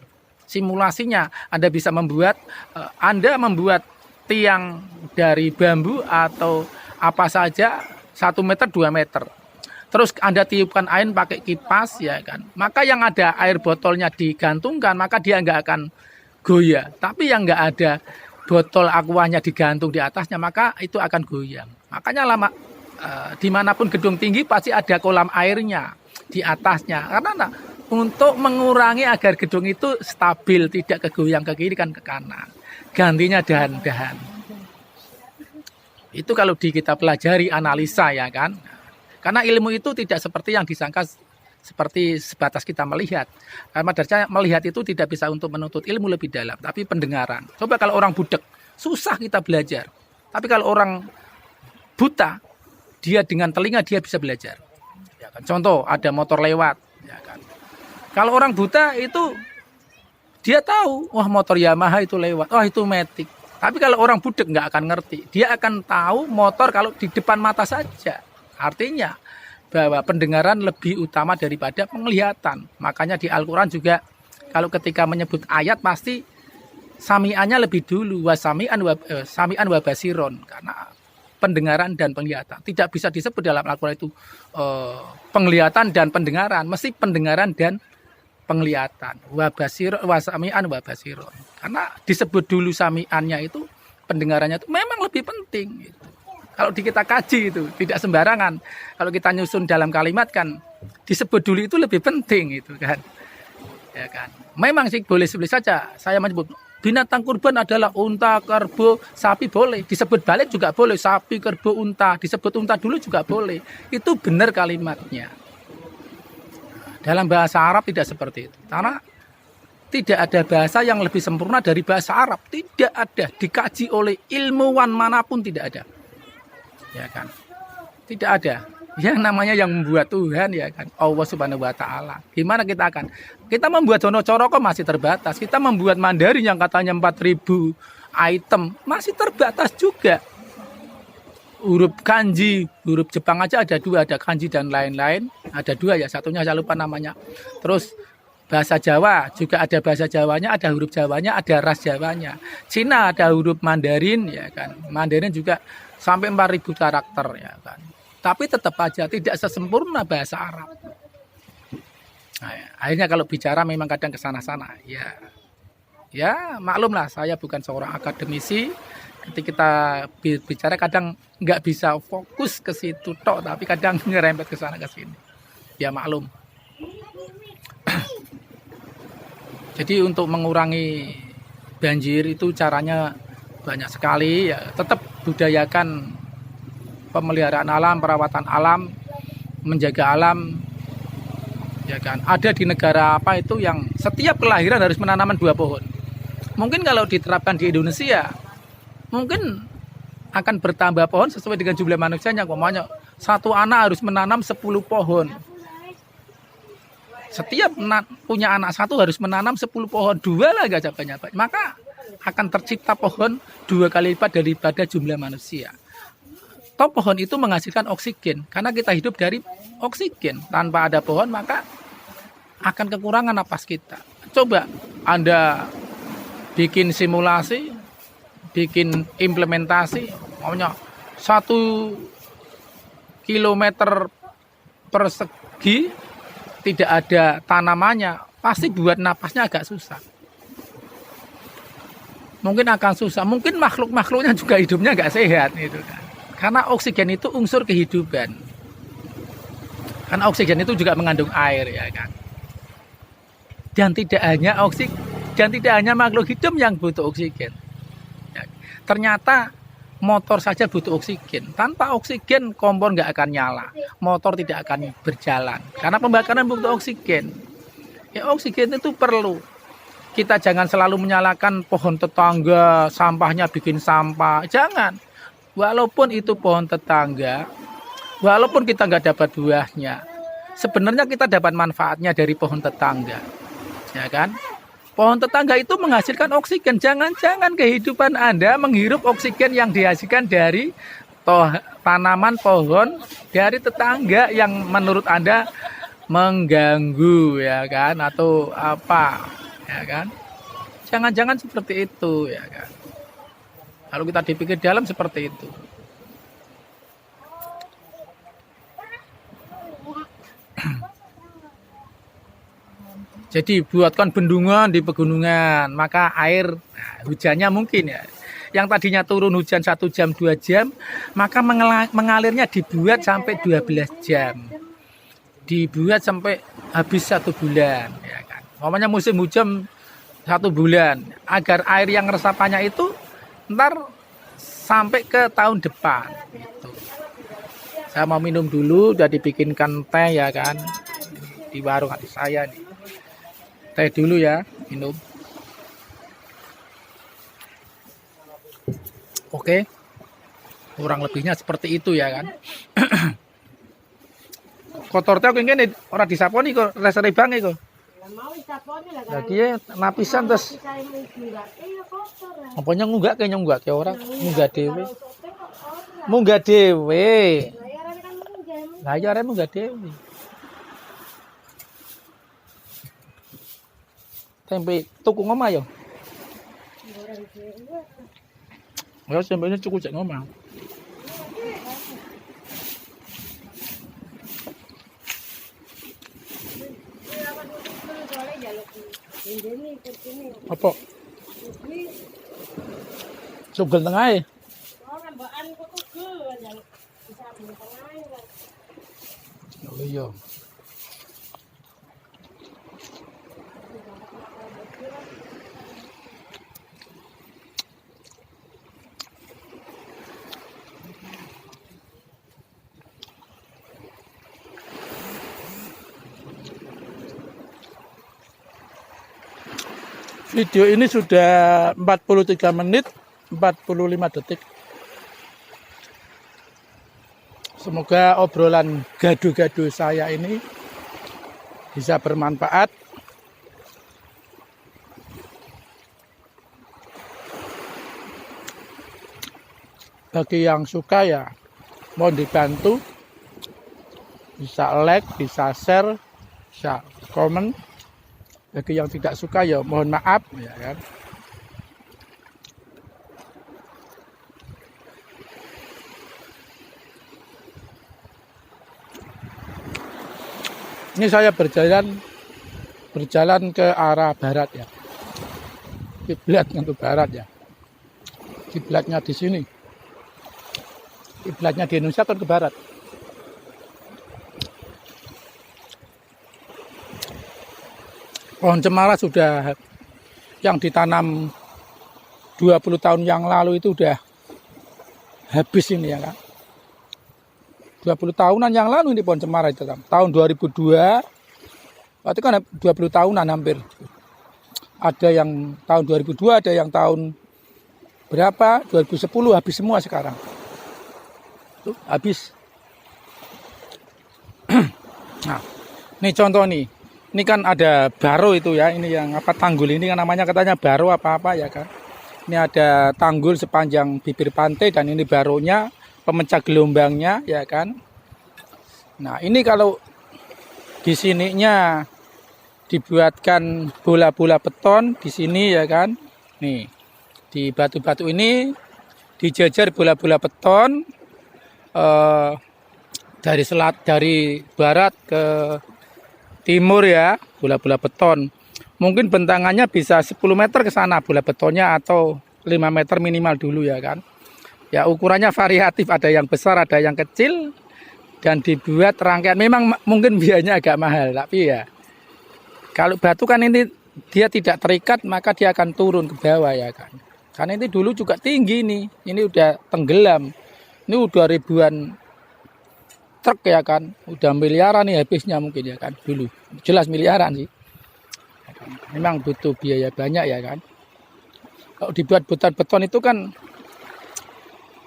Simulasinya Anda bisa membuat, tiang dari bambu atau apa saja 1 meter 2 meter. Terus Anda tiupkan air pakai kipas ya kan. Maka yang ada air botolnya digantungkan, maka dia nggak akan goyah. Tapi yang nggak ada botol aquanya digantung di atasnya, maka itu akan goyang. Makanya dimanapun gedung tinggi pasti ada kolam airnya di atasnya. Karena untuk mengurangi agar gedung itu stabil, tidak kegoyang ke kiri kan ke kanan. Gantinya dahan-dahan. Itu kalau kita pelajari analisa ya kan. Karena ilmu itu tidak seperti yang disangka seperti sebatas kita melihat. Karena dasarnya melihat itu tidak bisa untuk menuntut ilmu lebih dalam, tapi pendengaran. Coba kalau orang budak, susah kita belajar. Tapi kalau orang buta, dia dengan telinga dia bisa belajar. Ya kan? Contoh ada motor lewat, ya kan. Kalau orang buta itu dia tahu, wah motor Yamaha itu lewat, wah itu Matic. Tapi kalau orang budak nggak akan ngerti. Dia akan tahu motor kalau di depan mata saja. Artinya bahwa pendengaran lebih utama daripada penglihatan. Makanya di Al-Quran juga kalau ketika menyebut ayat pasti sami'annya lebih dulu. Sami'an wa basiron. Karena pendengaran dan penglihatan. Tidak bisa disebut dalam Al-Quran itu penglihatan dan pendengaran. Mesti pendengaran dan penglihatan. Sami'an wa basiron. Karena disebut dulu sami'annya itu, pendengarannya itu memang lebih penting. Gitu. Kalau kita kaji itu tidak sembarangan. Kalau kita nyusun dalam kalimat kan disebut dulu itu lebih penting itu kan. Ya kan. Memang sih boleh saja saya menyebut binatang kurban adalah unta, kerbau, sapi boleh. Disebut balik juga boleh, sapi, kerbau, unta. Disebut unta dulu juga boleh. Itu benar kalimatnya. Dalam bahasa Arab tidak seperti itu. Karena tidak ada bahasa yang lebih sempurna dari bahasa Arab. Tidak ada. Dikaji oleh ilmuwan manapun tidak ada. Ya kan. Tidak ada. Yang namanya yang membuat Tuhan ya kan. Allah Subhanahu wa taala. Gimana kita membuat Dono Coroko masih terbatas. Kita membuat Mandarin yang katanya 4.000 item masih terbatas juga. Huruf kanji, huruf Jepang aja ada 2, ada kanji dan lain-lain. Ada 2 ya, satunya saya lupa namanya. Terus bahasa Jawa juga ada bahasa Jawanya, ada huruf Jawanya, ada ras Jawanya. Cina ada huruf Mandarin ya kan. Mandarin juga sampai 4.000 karakter ya kan. Tapi tetap aja tidak sesempurna bahasa Arab. Nah, ya, akhirnya kalau bicara memang kadang kesana-sana. Ya maklumlah saya bukan seorang akademisi. Ketika kita bicara kadang nggak bisa fokus ke situ tok, tapi kadang ngerempet ke sana ke sini. Ya maklum. Jadi untuk mengurangi banjir itu caranya banyak sekali. Ya, tetap budayakan pemeliharaan alam, perawatan alam, menjaga alam. Ya kan? Ada di negara apa itu yang setiap kelahiran harus menanam 2 pohon. Mungkin kalau diterapkan di Indonesia, mungkin akan bertambah pohon sesuai dengan jumlah manusianya. Umpamanya satu anak harus menanam 10 pohon. Setiap punya anak satu harus menanam 10 pohon. 2 lah gak banyak. Maka akan tercipta pohon 2 kali lipat daripada jumlah manusia. Toh pohon itu menghasilkan oksigen. Karena kita hidup dari oksigen. Tanpa ada pohon maka akan kekurangan napas kita. Coba Anda bikin simulasi, bikin implementasi, maunya 1 kilometer persegi tidak ada tanamannya, pasti buat napasnya agak susah. Mungkin akan susah, mungkin makhluk-makhluknya juga hidupnya agak sehat gitu kan. Karena oksigen itu unsur kehidupan. Karena oksigen itu juga mengandung air ya kan. Dan tidak hanya makhluk hidup yang butuh oksigen. Ya, ternyata motor saja butuh oksigen. Tanpa oksigen kompor nggak akan nyala. Motor tidak akan berjalan. Karena pembakaran butuh oksigen. Ya oksigen itu perlu. Kita jangan selalu menyalakan pohon tetangga, sampahnya bikin sampah. Jangan. Walaupun itu pohon tetangga, walaupun kita nggak dapat buahnya, sebenarnya kita dapat manfaatnya dari pohon tetangga. Ya kan? Pohon tetangga itu menghasilkan oksigen. Jangan-jangan kehidupan Anda menghirup oksigen yang dihasilkan dari tanaman pohon dari tetangga yang menurut Anda mengganggu ya kan, atau apa ya kan? Jangan-jangan seperti itu ya kan. Kalau kita dipikir dalam seperti itu. Jadi buatkan bendungan di pegunungan, maka air hujannya mungkin ya. Yang tadinya turun hujan 1 jam 2 jam, maka mengalirnya dibuat sampai 12 jam. Dibuat sampai habis 1 bulan ya kan. Namanya musim hujan 1 bulan, agar air yang resapannya itu ntar sampai ke tahun depan gitu. Saya mau minum dulu, udah dibikinkan teh ya kan di warung adik saya nih. Teh dulu ya, minum. Oke. Kurang lebihnya seperti itu ya kan. Kotor teh kok ngene ora disaponi kok resere bange kok. Lagi napisan terus. Apanya ngunggak ke orang munggah dhewe. Munggah dhewe. Lah ya arek munggah dhewe. Tempe tuku ngomah yo. Ya sembene cukup cek ngomah. Apa? Sugel tengah. Oh iya. Video ini sudah 43 menit 45 detik. Semoga obrolan gaduh-gaduh saya ini bisa bermanfaat. Bagi yang suka ya mohon dibantu, bisa like, bisa share, bisa komen. Bagi yang tidak suka ya mohon maaf ya kan. Ini saya berjalan ke arah barat ya. Kiblatnya ke barat ya. Kiblatnya di sini. Kiblatnya di Indonesia kan ke barat. Pohon cemara sudah yang ditanam 20 tahun yang lalu itu udah habis ini ya kan. 20 tahunan yang lalu ini pohon cemara itu kan. Tahun 2002 Waktu kan 20 tahunan hampir. Ada yang tahun 2002, ada yang tahun berapa? 2010 habis semua sekarang. Tuh, habis. Nah, ini contoh nih. Ini kan ada baro itu ya. Ini yang apa tanggul ini kan namanya katanya baro apa-apa ya kan. Ini ada tanggul sepanjang bibir pantai dan ini baronya, pemecah gelombangnya ya kan. Nah, ini kalau di sininya dibuatkan bola-bola beton di sini ya kan. Nih, di batu-batu ini dijajar bola-bola beton dari barat ke timur ya, bola-bola beton. Mungkin bentangannya bisa 10 meter ke sana bola betonnya atau 5 meter minimal dulu ya kan. Ya ukurannya variatif, ada yang besar, ada yang kecil dan dibuat rangkaian. Memang mungkin biayanya agak mahal, tapi ya kalau batu kan ini dia tidak terikat maka dia akan turun ke bawah ya kan. Karena ini dulu juga tinggi nih. Ini udah tenggelam. Ini udah ribuan truk ya kan, udah miliaran nih habisnya mungkin ya kan dulu, jelas miliaran sih. Memang butuh biaya banyak ya kan. Kalau dibuat beton itu kan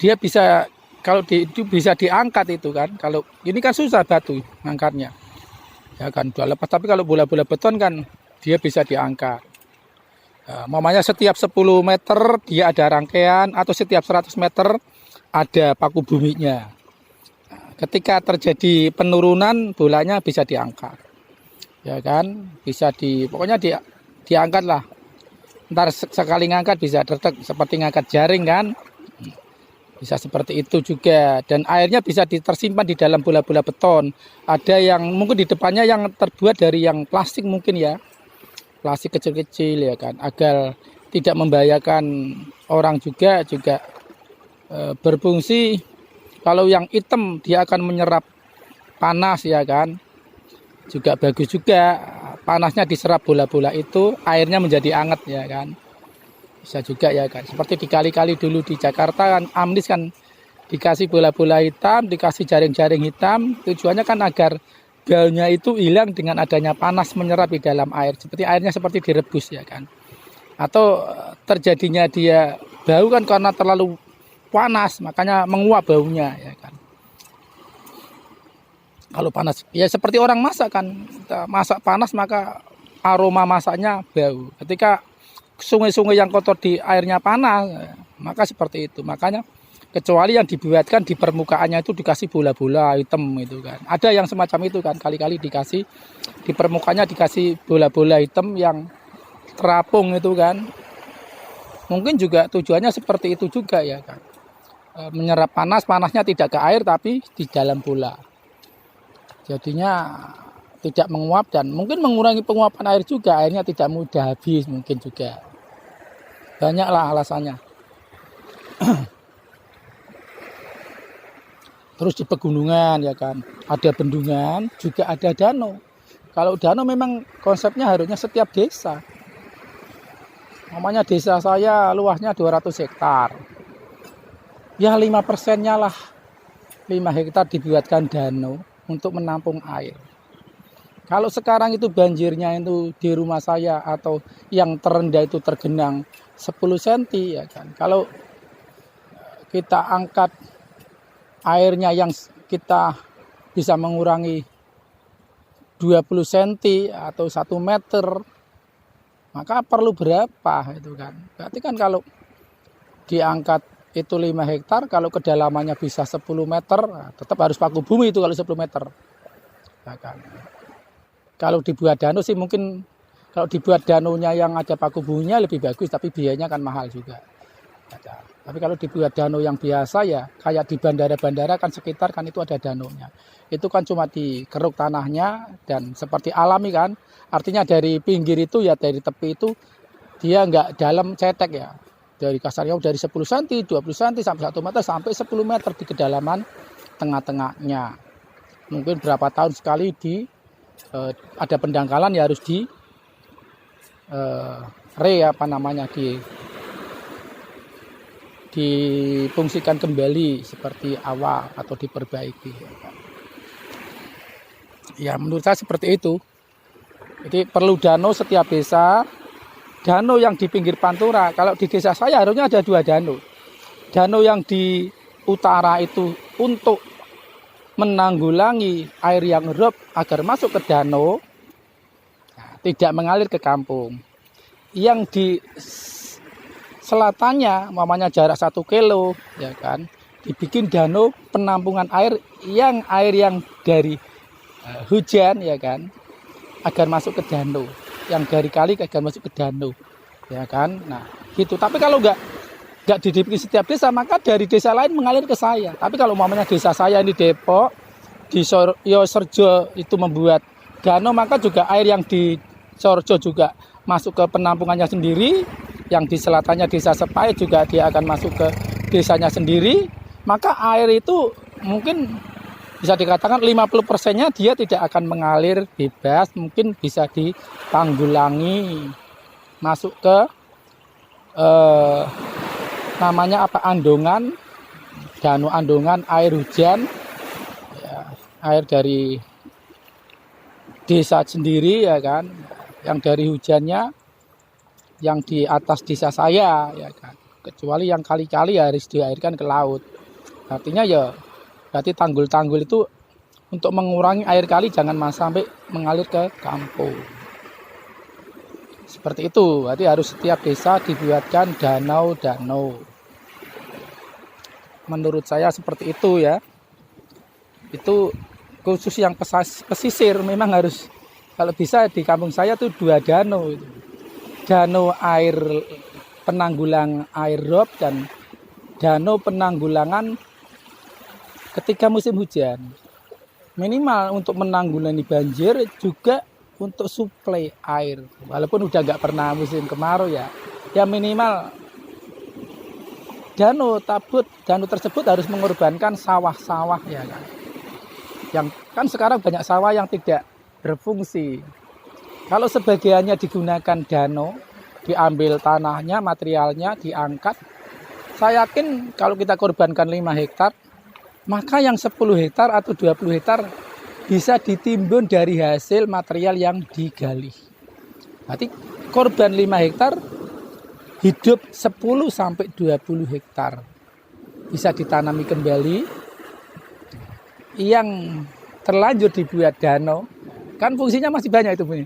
dia bisa, kalau itu bisa diangkat itu kan. Kalau ini kan susah batu ngangkatnya ya kan, udah lepas. Tapi kalau bola-bola beton kan dia bisa diangkat. Mamanya setiap 10 meter dia ada rangkaian, atau setiap 100 meter ada paku buminya. Ketika terjadi penurunan bolanya bisa diangkat ya kan, bisa pokoknya diangkat lah. Ntar sekali ngangkat bisa dedek seperti ngangkat jaring kan, bisa seperti itu juga. Dan airnya bisa tersimpan di dalam bola-bola beton. Ada yang mungkin di depannya yang terbuat dari yang plastik mungkin ya, plastik kecil-kecil ya kan, agar tidak membahayakan orang juga berfungsi. Kalau yang hitam dia akan menyerap panas ya kan, juga bagus juga, panasnya diserap bola-bola itu, airnya menjadi hangat ya kan, bisa juga ya kan. Seperti di kali-kali dulu di Jakarta kan, Amnis kan dikasih bola-bola hitam, dikasih jaring-jaring hitam, tujuannya kan agar baunya itu hilang dengan adanya panas menyerap di dalam air, seperti airnya seperti direbus ya kan. Atau terjadinya dia bau kan karena terlalu panas, makanya menguap baunya ya kan. Kalau panas ya seperti orang masak kan, kita masak panas maka aroma masaknya bau. Ketika sungai-sungai yang kotor di airnya panas, maka seperti itu. Makanya kecuali yang dibuatkan di permukaannya itu dikasih bola-bola hitam itu kan. Ada yang semacam itu kan, kali-kali dikasih di permukaannya dikasih bola-bola hitam yang terapung itu kan. Mungkin juga tujuannya seperti itu juga ya kan. Menyerap panasnya tidak ke air tapi di dalam bola. Jadinya tidak menguap dan mungkin mengurangi penguapan air juga, airnya tidak mudah habis mungkin juga. Banyaklah alasannya. Terus di pegunungan ya kan, ada bendungan, juga ada danau. Kalau danau memang konsepnya harusnya setiap desa. Namanya desa saya luasnya 200 hektar. Ya 5%-nya lah, 5 hektar dibuatkan danau untuk menampung air. Kalau sekarang itu banjirnya itu di rumah saya atau yang terendah itu tergenang 10 cm ya kan. Kalau kita angkat airnya yang kita bisa mengurangi 20 cm atau 1 meter, maka perlu berapa itu kan. Berarti kan kalau diangkat itu 5 hektar, kalau kedalamannya bisa 10 meter, tetap harus paku bumi itu kalau 10 meter. Ya kan. Kalau dibuat danau sih mungkin, kalau dibuat danaunya yang ada paku buminya lebih bagus, tapi biayanya kan mahal juga. Ya. Tapi kalau dibuat danau yang biasa ya, kayak di bandara-bandara kan sekitar kan itu ada danaunya. Itu kan cuma dikeruk tanahnya dan seperti alami kan. Artinya dari pinggir itu ya, dari tepi itu dia nggak dalam cetek ya. Dari kasarnya dari 10 cm, 20 cm sampai 1 meter sampai 10 meter di kedalaman tengah-tengahnya. Mungkin berapa tahun sekali ada pendangkalan ya harus difungsikan kembali seperti awal atau diperbaiki. Ya menurut saya seperti itu. Jadi perlu danau setiap desa. Danau yang di pinggir pantura, kalau di desa saya harusnya ada 2 danau. Danau yang di utara itu untuk menanggulangi air yang meluap agar masuk ke danau, tidak mengalir ke kampung. Yang di selatannya, mamanya jarak 1 kilo, ya kan, dibikin danau penampungan air yang dari hujan, ya kan, agar masuk ke danau, yang dari kali agar masuk ke danau, ya kan. Nah, gitu. Tapi kalau nggak dibikin setiap desa, maka dari desa lain mengalir ke saya. Tapi kalau mamanya desa saya ini Depok, di Sorjo itu membuat danau, maka juga air yang di Sorjo juga masuk ke penampungannya sendiri, yang di selatannya desa Sepai juga dia akan masuk ke desanya sendiri. Maka air itu mungkin bisa dikatakan 50%-nya dia tidak akan mengalir bebas, mungkin bisa ditanggulangi masuk ke namanya apa, andongan, danau andongan air hujan, ya, air dari desa sendiri, ya kan, yang dari hujannya yang di atas desa saya, ya kan, kecuali yang kali-kali harus diairkan ke laut. Artinya ya berarti tanggul-tanggul itu untuk mengurangi air kali jangan sampai mengalir ke kampung. Seperti itu, berarti harus setiap desa dibuatkan danau-danau. Menurut saya seperti itu ya. Itu khusus yang pesisir memang harus, kalau bisa di kampung saya tuh 2 danau itu. Danau air penanggulang air rob dan danau penanggulangan ketika musim hujan. Minimal untuk menanggulangi banjir, juga untuk suplai air. Walaupun udah nggak pernah musim kemarau ya. Ya minimal danau tersebut harus mengorbankan sawah-sawah, ya kan. Yang kan sekarang banyak sawah yang tidak berfungsi. Kalau sebagiannya digunakan danau, diambil tanahnya, materialnya, diangkat, saya yakin kalau kita korbankan 5 hektar, maka yang 10 hektar atau 20 hektar bisa ditimbun dari hasil material yang digali. Berarti korban 5 hektar, hidup 10 sampai 20 hektar. Bisa ditanami kembali. Yang terlanjur dibuat danau, kan fungsinya masih banyak itu, Bu.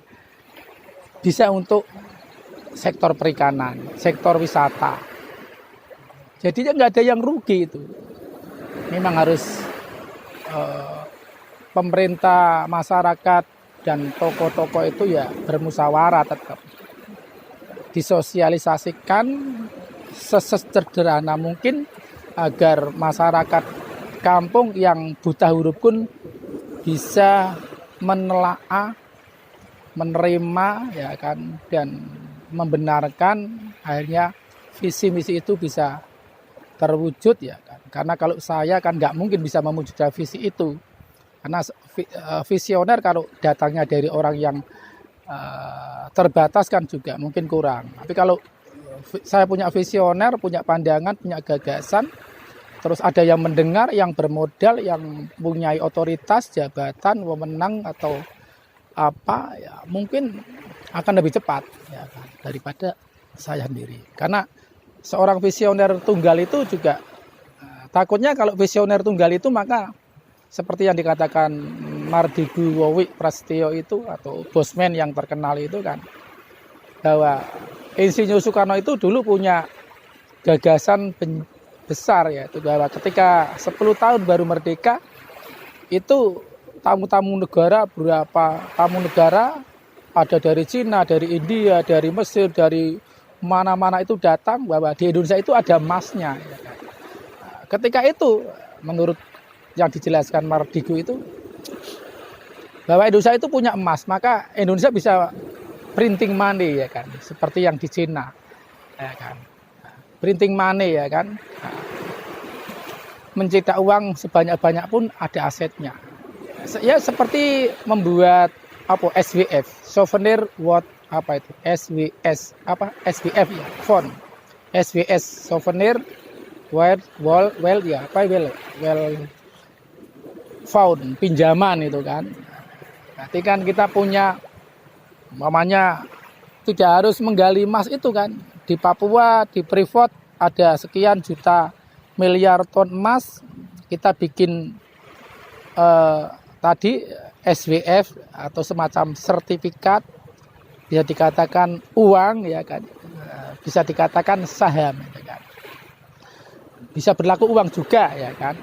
Bisa untuk sektor perikanan, sektor wisata. Jadinya nggak ada yang rugi itu. Memang harus pemerintah, masyarakat, dan tokoh-tokoh itu ya bermusyawarah tetap. Disosialisasikan sesederhana mungkin agar masyarakat kampung yang buta huruf pun bisa menelaah, menerima, ya kan, dan membenarkan akhirnya visi misi itu bisa terwujud, ya kan. Karena kalau saya kan nggak mungkin bisa mewujudkan visi itu, karena visioner kalau datangnya dari orang yang terbatas kan juga mungkin kurang. Tapi kalau saya punya visioner, punya pandangan, punya gagasan, terus ada yang mendengar, yang bermodal, yang punya otoritas, jabatan, wewenang atau apa, ya mungkin akan lebih cepat, ya kan, daripada saya sendiri. Karena seorang visioner tunggal itu juga takutnya kalau visioner tunggal itu, maka seperti yang dikatakan Mardigu Wowi Prasetyo itu, atau bosman yang terkenal itu kan, bahwa Insinyur Soekarno itu dulu punya gagasan besar, yaitu bahwa ketika 10 tahun baru merdeka itu tamu-tamu negara, berapa tamu negara ada dari Cina, dari India, dari Mesir, dari mana-mana itu datang, bahwa di Indonesia itu ada emasnya. Ketika itu menurut yang dijelaskan Mardigu itu, bahwa Indonesia itu punya emas, maka Indonesia bisa printing money, ya kan, seperti yang di Cina, ya kan, printing money, ya kan, mencetak uang sebanyak-banyak pun ada asetnya. Ya seperti membuat apa, SWF, souvenir worth apa itu, SWS apa, SWF ya, font, SWS, souvenir well ya apa, well found, pinjaman itu kan. Berarti kan kita punya Mamanya tidak harus menggali emas itu kan. Di Papua, di Freeport ada sekian juta miliar ton emas. Kita bikin tadi SWF atau semacam sertifikat, bisa dikatakan uang ya kan, bisa dikatakan saham ya kan. Bisa berlaku uang juga ya kan.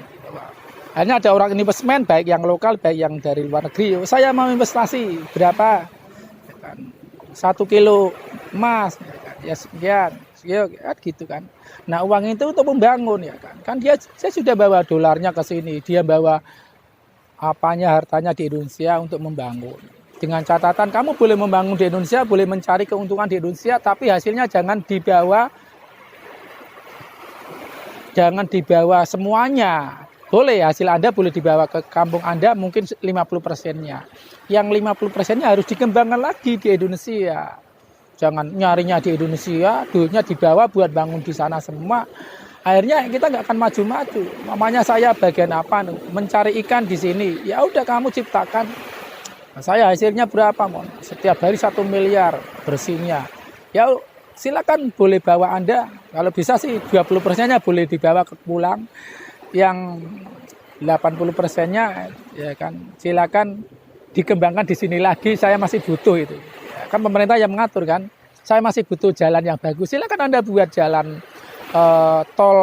Hanya ada orang investment baik yang lokal baik yang dari luar negeri. Saya mau investasi berapa? Ya kan. 1 kilo emas ya kan. Ya sekian, ya gitu kan. Nah, uang itu untuk membangun ya kan. Kan saya sudah bawa dolarnya ke sini, dia bawa hartanya di Indonesia untuk membangun. Dengan catatan kamu boleh membangun di Indonesia, boleh mencari keuntungan di Indonesia, tapi hasilnya jangan dibawa semuanya. Boleh hasil Anda boleh dibawa ke kampung Anda mungkin 50%-nya. Yang 50%-nya harus dikembangkan lagi di Indonesia. Jangan nyarinya di Indonesia, duitnya dibawa buat bangun di sana semua. Akhirnya kita nggak akan maju-maju. Mamanya saya bagian apa? Mencari ikan di sini. Ya udah kamu ciptakan. Nah, saya hasilnya berapa, Mon? Setiap hari 1 miliar bersihnya. Ya silakan boleh bawa Anda. Kalau bisa sih 20%-nya boleh dibawa ke pulang. Yang 80%-nya ya kan silakan dikembangkan di sini lagi. Saya masih butuh itu. Ya, kan pemerintah yang mengatur kan. Saya masih butuh jalan yang bagus. Silakan Anda buat jalan tol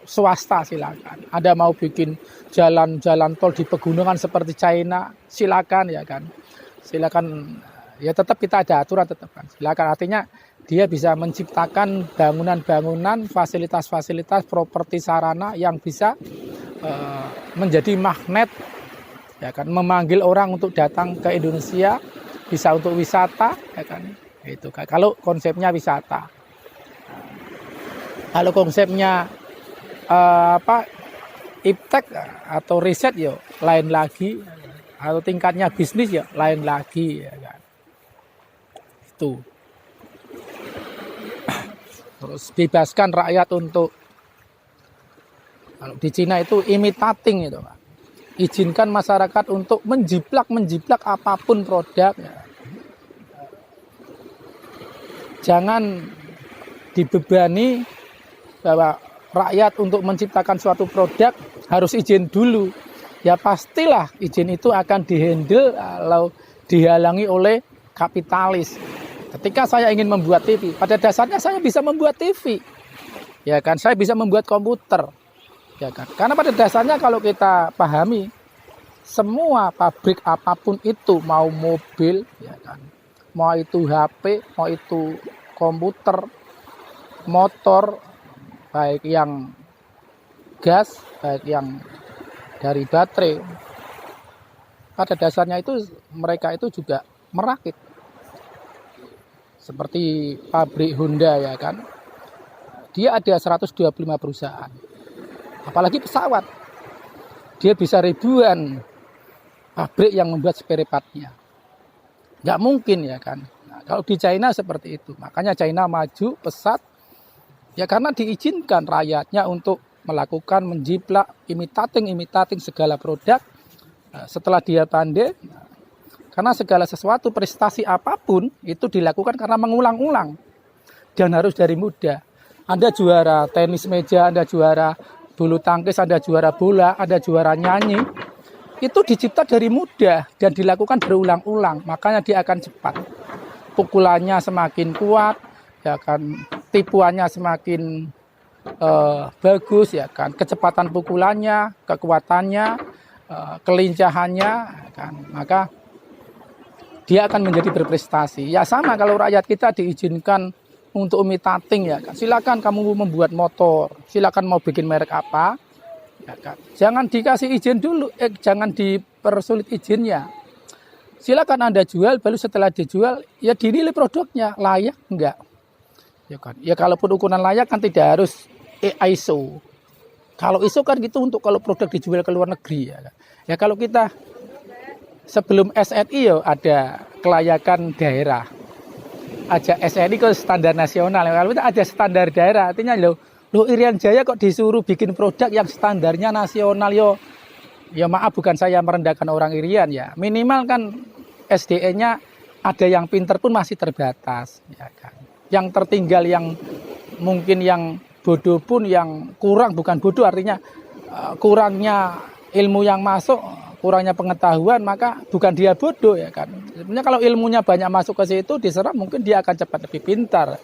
swasta silakan. Anda mau bikin jalan-jalan tol di pegunungan seperti China, silakan ya kan. Silakan ya tetap kita ada aturan tetap kan. Silakan artinya dia bisa menciptakan bangunan-bangunan, fasilitas-fasilitas, properti sarana yang bisa menjadi magnet ya kan, memanggil orang untuk datang ke Indonesia, bisa untuk wisata ya kan. Itu kan kalau konsepnya wisata. Kalau konsepnya iptek atau riset ya lain lagi, atau tingkatnya bisnis ya lain lagi ya kan. Itu. Terus bebaskan rakyat untuk, kalau di Cina itu imitating itu Pak. Izinkan masyarakat untuk menjiplak apapun produk ya. Jangan dibebani bahwa rakyat untuk menciptakan suatu produk harus izin dulu. Ya pastilah izin itu akan dihandle kalau dihalangi oleh kapitalis. Ketika saya ingin membuat TV, pada dasarnya saya bisa membuat TV. Ya kan, saya bisa membuat komputer. Ya kan? Karena pada dasarnya kalau kita pahami, semua pabrik apapun itu, mau mobil, ya kan, mau itu HP, mau itu komputer, motor, baik yang gas, baik yang dari baterai, pada dasarnya itu mereka itu juga merakit. Seperti pabrik Honda ya kan, dia ada 125 perusahaan. Apalagi pesawat, dia bisa ribuan pabrik yang membuat spare part-nya. Nggak mungkin ya kan. Nah, kalau di China seperti itu, makanya China maju pesat. Ya karena diizinkan rakyatnya untuk melakukan menjiplak, imitating segala produk. Setelah dia pandai, karena segala sesuatu prestasi apapun itu dilakukan karena mengulang-ulang. Dan harus dari muda. Anda juara tenis meja, Anda juara bulu tangkis, Anda juara bola, Anda juara nyanyi. Itu dicipta dari muda dan dilakukan berulang-ulang. Makanya dia akan cepat. Pukulannya semakin kuat, ya kan, tipuannya semakin bagus ya kan, kecepatan pukulannya, kekuatannya, kelincahannya ya kan, maka dia akan menjadi berprestasi. Ya sama kalau rakyat kita diizinkan untuk imitating ya kan, silakan kamu membuat motor, silakan mau bikin merek apa ya kan, jangan dikasih izin dulu, jangan dipersulit izinnya. Silakan Anda jual, baru setelah dijual ya dinilai produknya layak enggak. Ya kan. Ya kalaupun ukuran layak kan tidak harus ISO. Kalau ISO kan gitu untuk kalau produk dijual ke luar negeri ya kan. Ya kalau kita sebelum SNI ya ada kelayakan daerah. Aja SNI ke standar nasional. Kalau kita ada standar daerah, artinya lo Irian Jaya kok disuruh bikin produk yang standarnya nasional yo. Ya maaf bukan saya merendahkan orang Irian ya. Minimal kan SDE-nya ada yang pinter pun masih terbatas, ya kan. Yang tertinggal, yang mungkin yang bodoh pun, yang kurang, bukan bodoh artinya kurangnya ilmu yang masuk, kurangnya pengetahuan, maka bukan dia bodoh, ya kan. Sebenarnya kalau ilmunya banyak masuk ke situ, diserap mungkin dia akan cepat lebih pintar,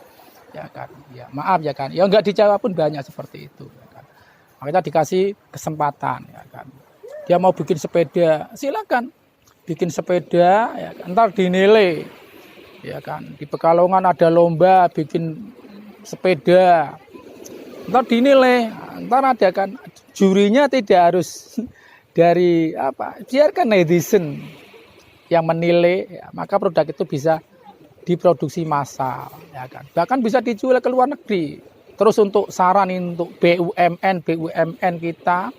ya kan. Ya maaf, ya kan. Ya enggak dijawab pun banyak seperti itu, ya kan. Makanya dikasih kesempatan, ya kan. Dia mau bikin sepeda, silakan bikin sepeda, ya kan. Ntar dinilai, ya kan. Di Pekalongan ada lomba bikin sepeda, ntar dinilai, ntar ada kan jurinya, tidak harus dari apa, biarkan netizen yang menilai, ya, maka produk itu bisa diproduksi massal, ya kan. Bahkan bisa dijual ke luar negeri. Terus untuk saran untuk BUMN kita,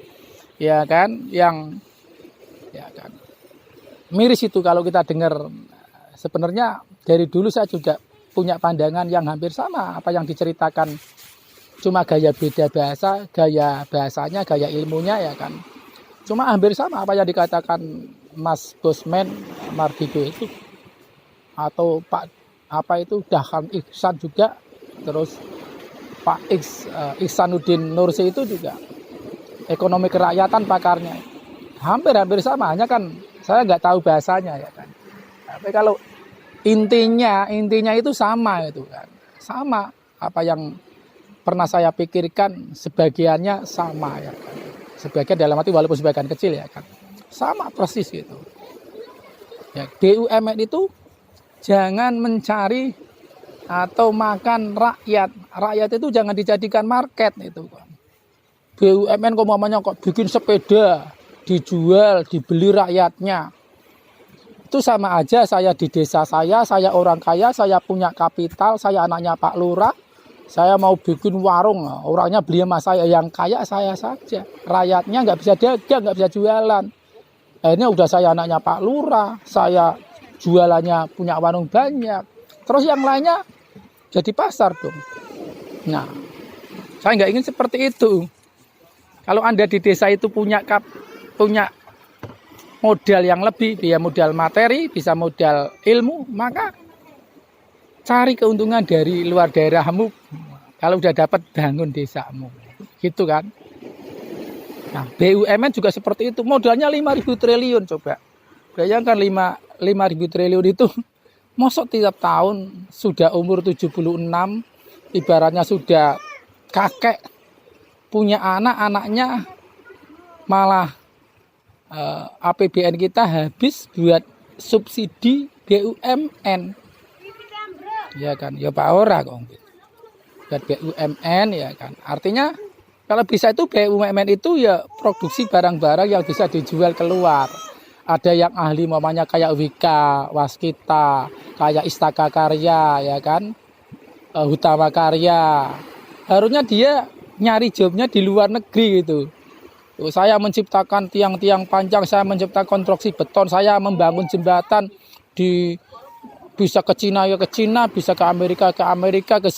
ya kan, yang ya kan miris itu kalau kita dengar. Sebenarnya dari dulu saya juga punya pandangan yang hampir sama apa yang diceritakan, cuma gaya beda bahasa, gaya bahasanya, gaya ilmunya, ya kan. Cuma hampir sama apa yang dikatakan Mas Bosman Mardigo itu, atau Pak apa itu Dahlan Ihsan juga, terus Pak Ihsanuddin Nursi itu juga ekonomi kerakyatan pakarnya. Hampir sama, hanya kan saya nggak tahu bahasanya, ya kan. Tapi kalau intinya itu sama itu kan. Sama apa yang pernah saya pikirkan, sebagiannya sama, ya kan. Sebagian dalam arti walaupun sebagian kecil, ya kan. Sama persis gitu. Ya, BUMN itu jangan mencari atau makan rakyat. Rakyat itu jangan dijadikan market itu kan. BUMN kok bikin sepeda, dijual, dibeli rakyatnya. Itu sama aja saya di desa saya orang kaya, saya punya kapital, saya anaknya Pak Lurah, saya mau bikin warung, orangnya beli sama saya, yang kaya saya saja. Rakyatnya nggak bisa dagang, nggak bisa jualan. Akhirnya udah saya anaknya Pak Lurah, saya jualannya punya warung banyak. Terus yang lainnya jadi pasar dong. Nah, saya nggak ingin seperti itu. Kalau Anda di desa itu punya modal yang lebih, dia modal materi, bisa modal ilmu, maka cari keuntungan dari luar daerahmu. Kalau udah dapat, bangun desamu, gitu kan. Nah, BUMN juga seperti itu, modalnya 5.000 triliun, coba. Bayangkan 5.000 triliun itu, mosok tiap tahun sudah umur 76, ibaratnya sudah kakek, punya anak-anaknya malah APBN kita habis buat subsidi BUMN, ya kan, ya Pak Ora kok buat BUMN, ya kan. Artinya kalau bisa itu BUMN itu ya produksi barang-barang yang bisa dijual keluar. Ada yang ahli mamanya kayak Wika, Waskita, kayak Istaka Karya, ya kan, Hutama Karya. Harusnya dia nyari jobnya di luar negeri gitu. Saya menciptakan tiang-tiang panjang, saya menciptakan konstruksi beton, saya membangun jembatan bisa ke Cina ya ke Cina, bisa ke Amerika, ke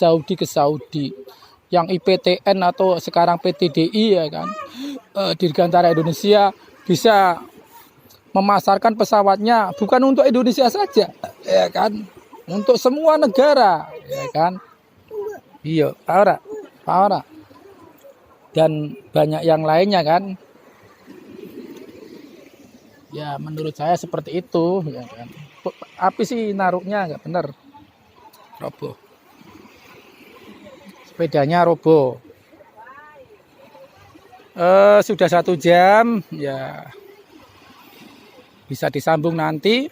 Saudi. Yang IPTN atau sekarang PTDI, ya kan, Dirgantara Indonesia, bisa memasarkan pesawatnya bukan untuk Indonesia saja, ya kan, untuk semua negara, ya kan. Iya, Pak Ora. Dan banyak yang lainnya kan. Ya menurut saya seperti itu, ya kan. Api sih naruhnya nggak bener, roboh. Sepedanya roboh. Sudah 1 jam, ya bisa disambung nanti.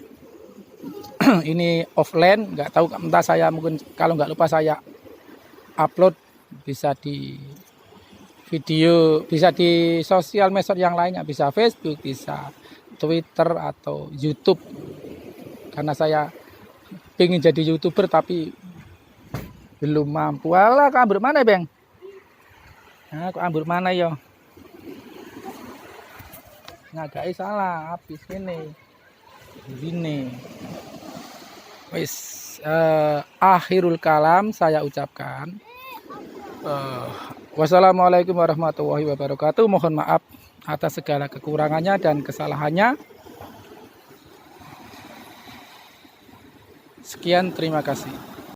Ini offline, nggak tahu, entah saya mungkin kalau nggak lupa saya upload, bisa di video, bisa di sosial media yang lainnya, bisa Facebook, bisa Twitter atau YouTube. Karena saya pengen jadi YouTuber tapi belum mampu. Alah, kabur mana, Bang? Nah, kok ambur mana yo? Ngagai salah, habis ini. Wis, akhirul kalam saya ucapkan. Wassalamualaikum warahmatullahi wabarakatuh. Mohon maaf atas segala kekurangannya dan kesalahannya. Sekian, terima kasih.